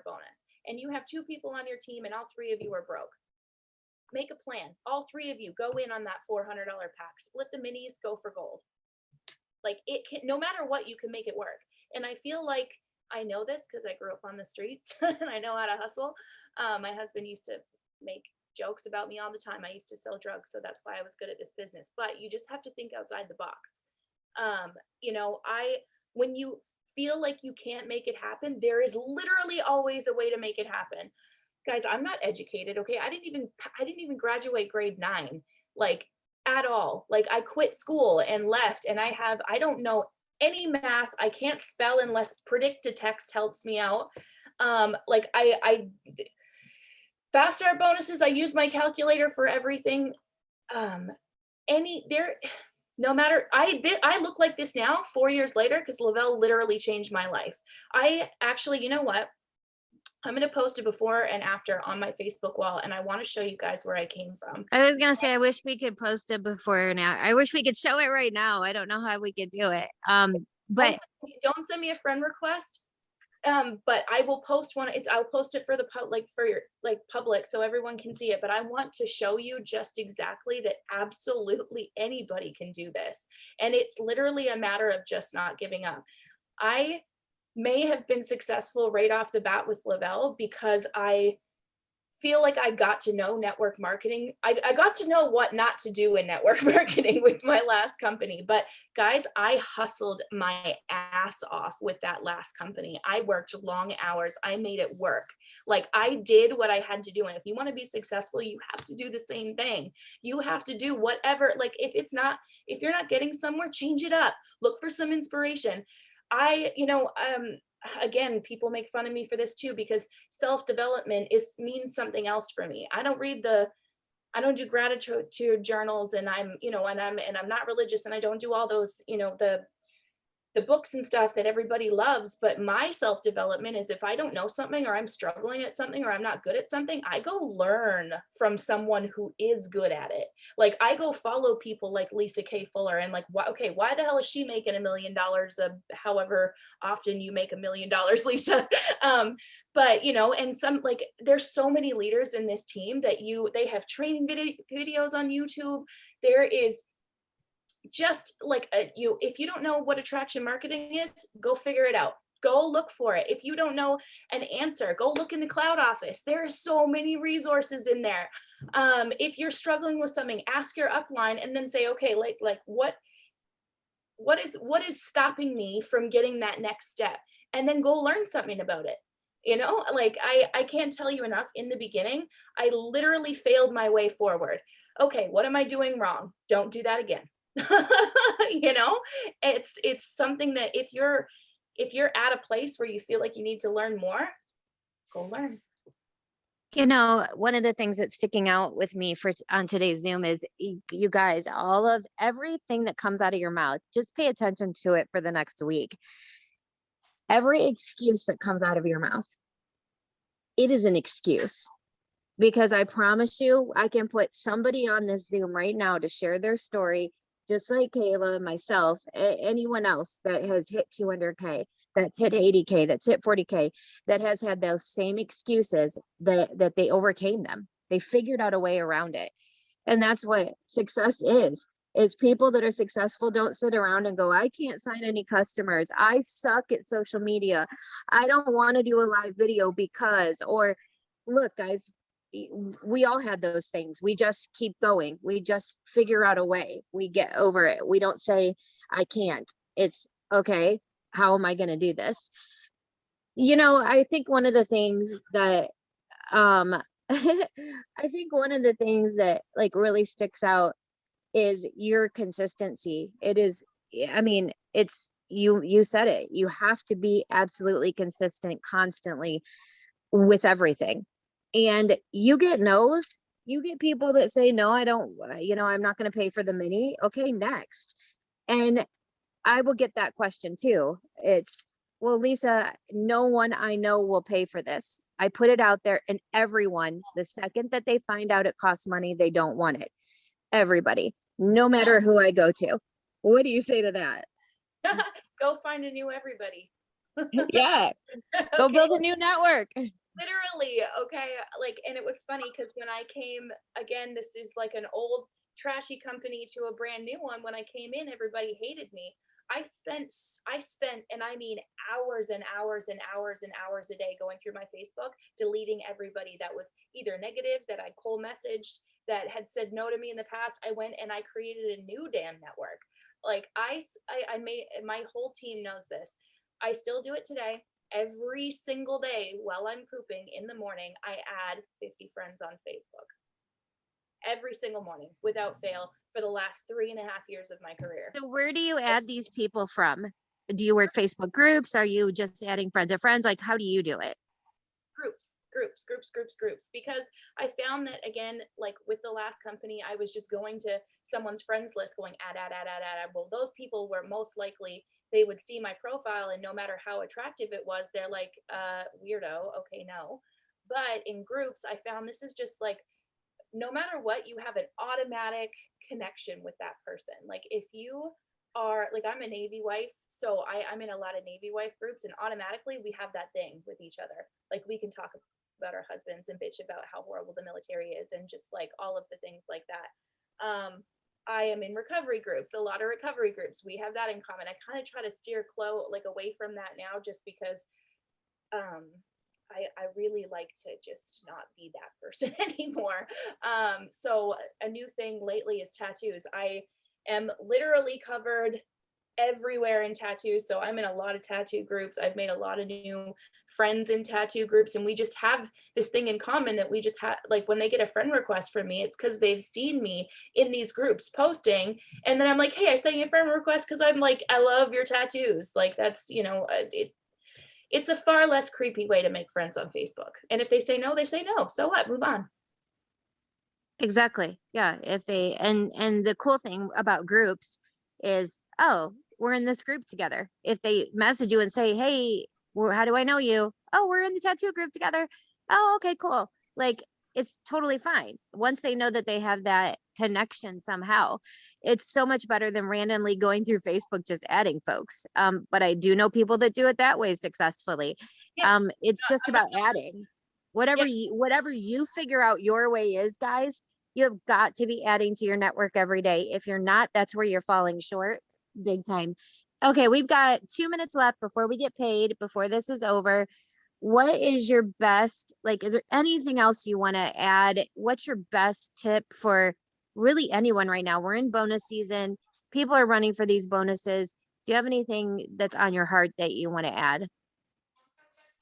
bonus, and you have 2 people on your team, and all 3 of you are broke. Make a plan. All 3 of you go in on that $400 pack. Split the minis, go for gold. Like it can, no matter what, you can make it work. And I feel like I know this because I grew up on the streets and I know how to hustle. My husband used to make jokes about me all the time. I used to sell drugs, so that's why I was good at this business. But you just have to think outside the box. When you feel like you can't make it happen, there is literally always a way to make it happen. Guys, I'm not educated, okay? I didn't even graduate grade 9, like at all. Like I quit school and left, and I don't know any math. I can't spell unless predict to text helps me out. Like I fast start bonuses, I use my calculator for everything. Um any there No matter, I look like this now 4 years later because Lavelle literally changed my life. I actually, you know what? I'm going to post a before and after on my Facebook wall, and I want to show you guys where I came from. I was gonna say, I wish we could post it before now. I wish we could show it right now. I don't know how we could do it. Don't But don't send me a friend request But I will post one. I'll post it for the for your public so everyone can see it. But I want to show you just exactly that absolutely anybody can do this. And it's literally a matter of just not giving up. I may have been successful right off the bat with Lavelle because I feel like I got to know network marketing. I got to know what not to do in network marketing with my last company. But guys, I hustled my ass off with that last company. I worked long hours. I made it work. Like I did what I had to do. And if you want to be successful, you have to do the same thing. You have to do whatever, like if you're not getting somewhere, change it up. Look for some inspiration. Again, people make fun of me for this too, because self-development means something else for me. I don't do gratitude journals, and I'm not religious, and I don't do all those, the books and stuff that everybody loves. But my self-development is if I don't know something, or I'm struggling at something, or I'm not good at something, I go learn from someone who is good at it. Like I go follow people like Lisa K. Fuller, and like, why the hell is she making $1 million however often you make $1 million, Lisa? But and some, like, there's so many leaders in this team that they have training videos on YouTube. There is just like if you don't know what attraction marketing is, go figure it out. Go look for it. If you don't know an answer, go look in the cloud office. There are so many resources in there. If you're struggling with something, ask your upline and then say, okay, like what is stopping me from getting that next step? And then go learn something about it. Like I can't tell you enough. In the beginning, I literally failed my way forward. Okay, what am I doing wrong? Don't do that again. It's something that if you're at a place where you feel like you need to learn more, go learn. One of the things that's sticking out with me on today's Zoom is you guys, all of everything that comes out of your mouth, just pay attention to it for the next week. Every excuse that comes out of your mouth, it is an excuse. Because I promise you, I can put somebody on this Zoom right now to share their story, just like Kayla, myself, anyone else that has hit 200K, that's hit 80K, that's hit 40K, that has had those same excuses that they overcame them. They figured out a way around it. And that's what success is people that are successful don't sit around and go, I can't sign any customers. I suck at social media. I don't want to do a live video because, or look, guys, we all had those things. We just keep going. We just figure out a way. We get over it. We don't say, I can't. It's okay. How am I going to do this? I think one of the things that, I think one of the things that like really sticks out is your consistency. It is, I mean, it's, you said it, you have to be absolutely consistent constantly with everything. And you get no's, you get people that say, no, I don't, I'm not going to pay for the mini. Okay, next. And I will get that question too. It's, well, Lisa, no one I know will pay for this. I put it out there, and everyone, the second that they find out it costs money, they don't want it. Everybody, no matter who I go to. What do you say to that? Go find a new everybody. Yeah. Go build a new network. Literally. Okay. Like, and it was funny because when I came, again, this is like an old trashy company to a brand new one. When I came in, everybody hated me. I spent, and I mean hours and hours and hours and hours a day going through my Facebook, deleting everybody that was either negative, that I cold messaged, that had said no to me in the past. I went and I created a new damn network. Like I made, my whole team knows this. I still do it today. Every single day while I'm pooping in the morning, I add 50 friends on Facebook. Every single morning without fail for the last 3.5 years of my career. So where do you add these people from? Do you work Facebook groups? Are you just adding friends of friends? Like, how do you do it? Groups. Because I found that, again, like with the last company, I was just going to someone's friends list going add. Well, those people were most likely, they would see my profile, and no matter how attractive it was, they're like, weirdo. Okay, no. But in groups, I found this is just like, no matter what, you have an automatic connection with that person. Like if you are like, I'm a Navy wife, so I'm in a lot of Navy wife groups, and automatically we have that thing with each other. Like, we can talk about our husbands and bitch about how horrible the military is and just like all of the things like that. I am in recovery groups, a lot of recovery groups. We have that in common. I kind of try to steer Chloe like away from that now, just because um I really like to just not be that person anymore. So a new thing lately is tattoos. I am literally covered everywhere in tattoos. So I'm in a lot of tattoo groups. I've made a lot of new friends in tattoo groups, and we just have this thing in common that we just have. Like, when they get a friend request from me, it's because they've seen me in these groups posting, and then I'm like, hey, I sent you a friend request because I'm like, I love your tattoos. Like, that's, it's a far less creepy way to make friends on Facebook. And if they say no, they say no. So what? Move on. Exactly. Yeah. If they, and the cool thing about groups is, oh, we're in this group together. If they message you and say, hey, how do I know you? Oh, we're in the tattoo group together. Oh, okay, cool. Like, it's totally fine. Once they know that they have that connection somehow, it's so much better than randomly going through Facebook just adding folks. But I do know people that do it that way successfully. Yes. It's just I'm a, about adding. yeah. Whatever you figure out your way is, guys, you have got to be adding to your network every day. If you're not, that's where you're falling short big time. Okay, we've got 2 minutes left before we get paid, before this is over. What is your best, like, is there anything else you want to add? What's your best tip for really anyone right now? We're in bonus season. People are running for these bonuses. Do you have anything that's on your heart that you want to add?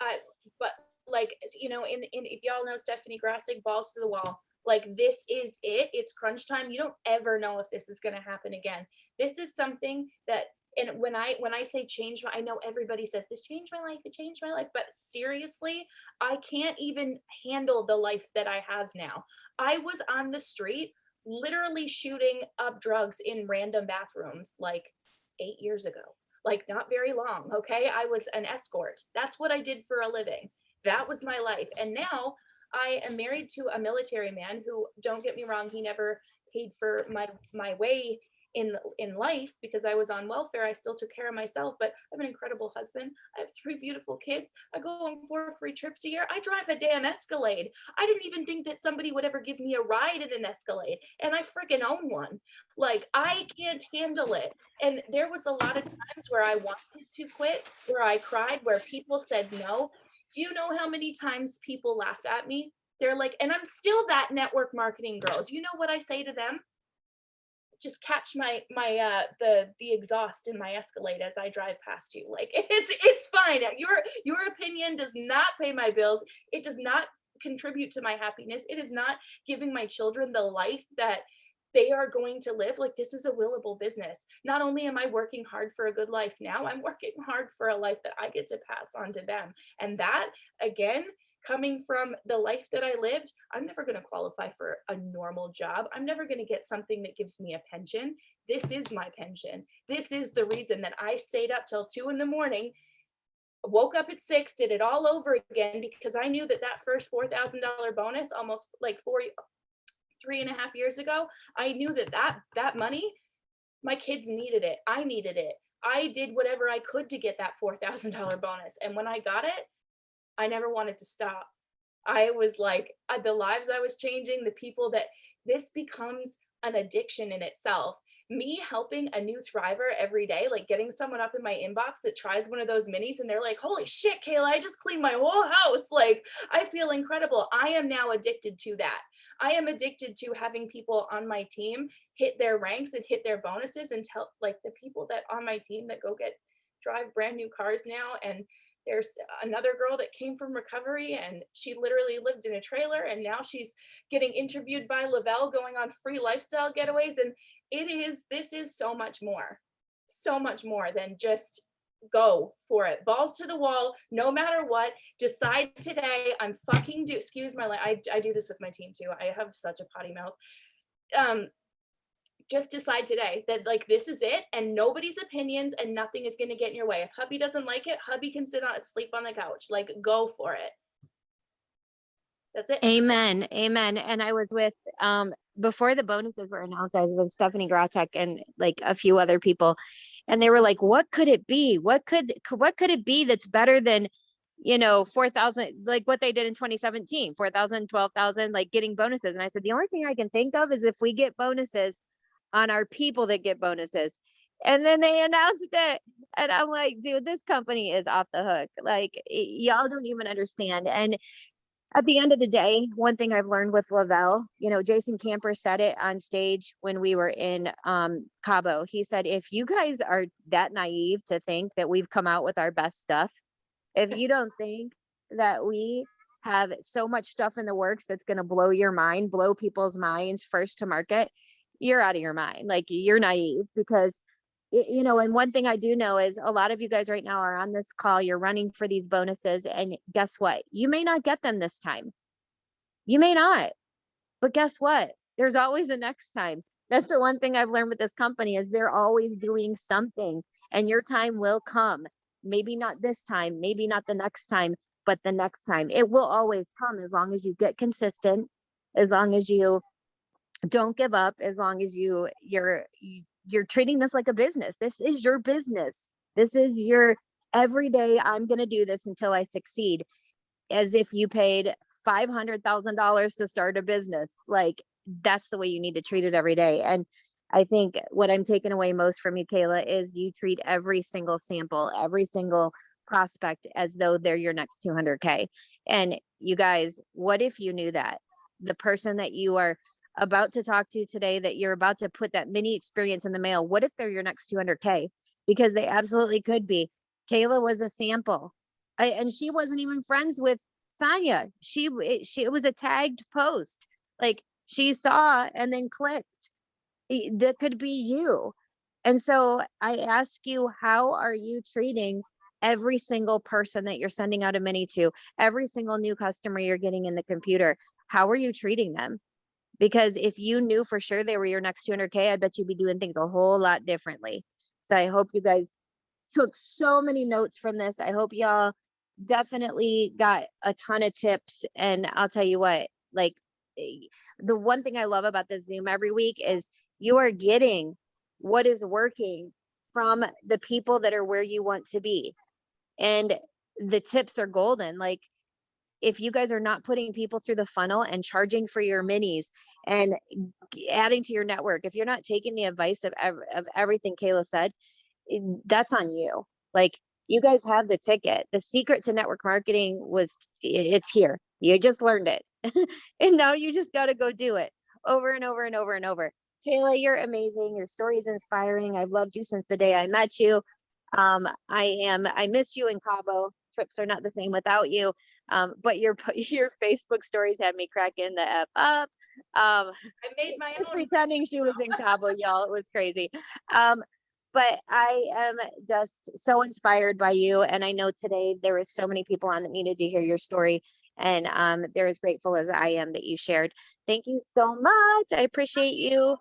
I, but like, in if y'all know Stephanie Grassick, balls to the wall. Like, this is it. It's crunch time. You don't ever know if this is going to happen again. This is something that, and when I say change, I know everybody says this changed my life, it changed my life, but seriously, I can't even handle the life that I have now. I was on the street literally shooting up drugs in random bathrooms like 8 years ago. Like, not very long. Okay. I was an escort. That's what I did for a living. That was my life. And now I am married to a military man who, don't get me wrong, he never paid for my way in life because I was on welfare. I still took care of myself, but I have an incredible husband. I have 3 beautiful kids. I go on 4 free trips a year. I drive a damn Escalade. I didn't even think that somebody would ever give me a ride in an Escalade, and I freaking own one. Like, I can't handle it. And there was a lot of times where I wanted to quit, where I cried, where people said no. Do you know how many times people laughed at me? They're like, and I'm still that network marketing girl. Do you know what I say to them? Just catch the exhaust in my Escalade as I drive past you. Like, it's fine. Your opinion does not pay my bills. It does not contribute to my happiness. It is not giving my children the life that they are going to live. Like, this is a willable business. Not only am I working hard for a good life now, I'm working hard for a life that I get to pass on to them. And that, again, coming from the life that I lived, I'm never going to qualify for a normal job. I'm never going to get something that gives me a pension. This is my pension. This is the reason that I stayed up till 2 a.m, woke up at 6, did it all over again, because I knew that first $4,000 bonus, almost like 3.5 years ago, I knew that money, my kids needed it. I needed it. I did whatever I could to get that $4,000 bonus. And when I got it, I never wanted to stop. I was like, the lives I was changing, the people that, this becomes an addiction in itself. Me helping a new thriver every day, like getting someone up in my inbox that tries one of those minis and they're like, holy shit, Kayla, I just cleaned my whole house. Like, I feel incredible. I am now addicted to that. I am addicted to having people on my team hit their ranks and hit their bonuses, and tell, like, the people that on my team that drive brand new cars now. And there's another girl that came from recovery, and she literally lived in a trailer, and now she's getting interviewed by Lavelle, going on free lifestyle getaways. And this is so much more than just go for it. Balls to the wall, no matter what. Decide today, I'm fucking excuse my, I do this with my team too. I have such a potty mouth. Just decide today that, like, this is it, and nobody's opinions and nothing is going to get in your way. If hubby doesn't like it, hubby can sleep on the couch. Like, go for it. That's it. Amen. Amen. And I was with before the bonuses were announced, I was with Stephanie Grachek and like a few other people, and they were like, "What could it be? What could it be that's better than, 4,000, like what they did in 2017, 4,000, 12,000, like getting bonuses?" And I said, "The only thing I can think of is if we get bonuses on our people that get bonuses." And then they announced it, and I'm like, "Dude, this company is off the hook. Like, y'all don't even understand." And at the end of the day, one thing I've learned with Lavelle, Jason Camper said it on stage when we were in Cabo. He said, if you guys are that naive to think that we've come out with our best stuff, if you don't think that we have so much stuff in the works that's going to blow your mind, blow people's minds first to market, you're out of your mind. Like, you're naive because and one thing I do know is a lot of you guys right now are on this call, you're running for these bonuses, and guess what? You may not get them this time. You may not. But guess what? There's always a next time. That's the one thing I've learned with this company is they're always doing something, and your time will come. Maybe not this time, maybe not the next time, but the next time. It will always come as long as you get consistent, as long as you don't give up, as long as you're treating this like a business. This is your business. This is your every day. I'm going to do this until I succeed, as if you paid $500,000 to start a business. Like, that's the way you need to treat it every day. And I think what I'm taking away most from you, Kayla, is you treat every single sample, every single prospect as though they're your next 200K. And you guys, what if you knew that the person that you are about to talk to today, that you're about to put that mini experience in the mail, what if they're your next 200K? Because they absolutely could be. Kayla was a sample. And she wasn't even friends with Sonia. It was a tagged post. Like, she saw and then clicked. That could be you. And so I ask you, how are you treating every single person that you're sending out a mini to, every single new customer you're getting in the computer? How are you treating them? Because if you knew for sure they were your next 200K, I bet you'd be doing things a whole lot differently. So I hope you guys took so many notes from this. I hope y'all definitely got a ton of tips. And I'll tell you what, like, the one thing I love about this Zoom every week is you are getting what is working from the people that are where you want to be. And the tips are golden. Like, if you guys are not putting people through the funnel and charging for your minis and adding to your network, if you're not taking the advice of everything Kayla said, that's on you. Like, you guys have the ticket. The secret to network marketing it's here. You just learned it. And now you just got to go do it over and over and over and over. Kayla, you're amazing. Your story is inspiring. I've loved you since the day I met you. I missed you in Cabo. Trips are not the same without you. But your Facebook stories had me cracking the F up. I made my own. Pretending she was in Cabo, y'all. It was crazy. Um, but I am just so inspired by you. And I know today there was so many people on that needed to hear your story. And they're as grateful as I am that you shared. Thank you so much. I appreciate you.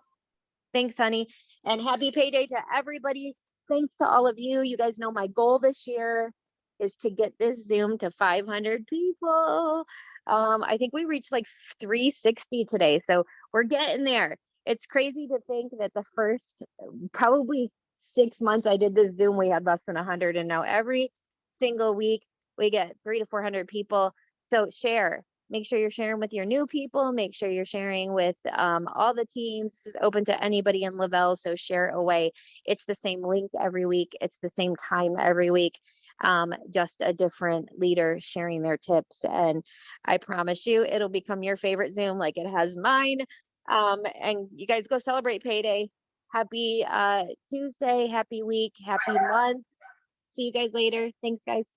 Thanks, honey. And happy payday to everybody. Thanks to all of you. You guys know my goal this year is to get this Zoom to 500 people. I think we reached like 360 today. So we're getting there. It's crazy to think that the first probably 6 months I did this Zoom, we had less than 100. And now every single week we get 300 to 400 people. So share. Make sure you're sharing with your new people. Make sure you're sharing with all the teams. This is open to anybody in Lavelle, so share away. It's the same link every week. It's the same time every week. Just a different leader sharing their tips. And I promise you, it'll become your favorite Zoom like it has mine. And you guys go celebrate payday. Happy Tuesday, happy week, happy month. See you guys later. Thanks, guys.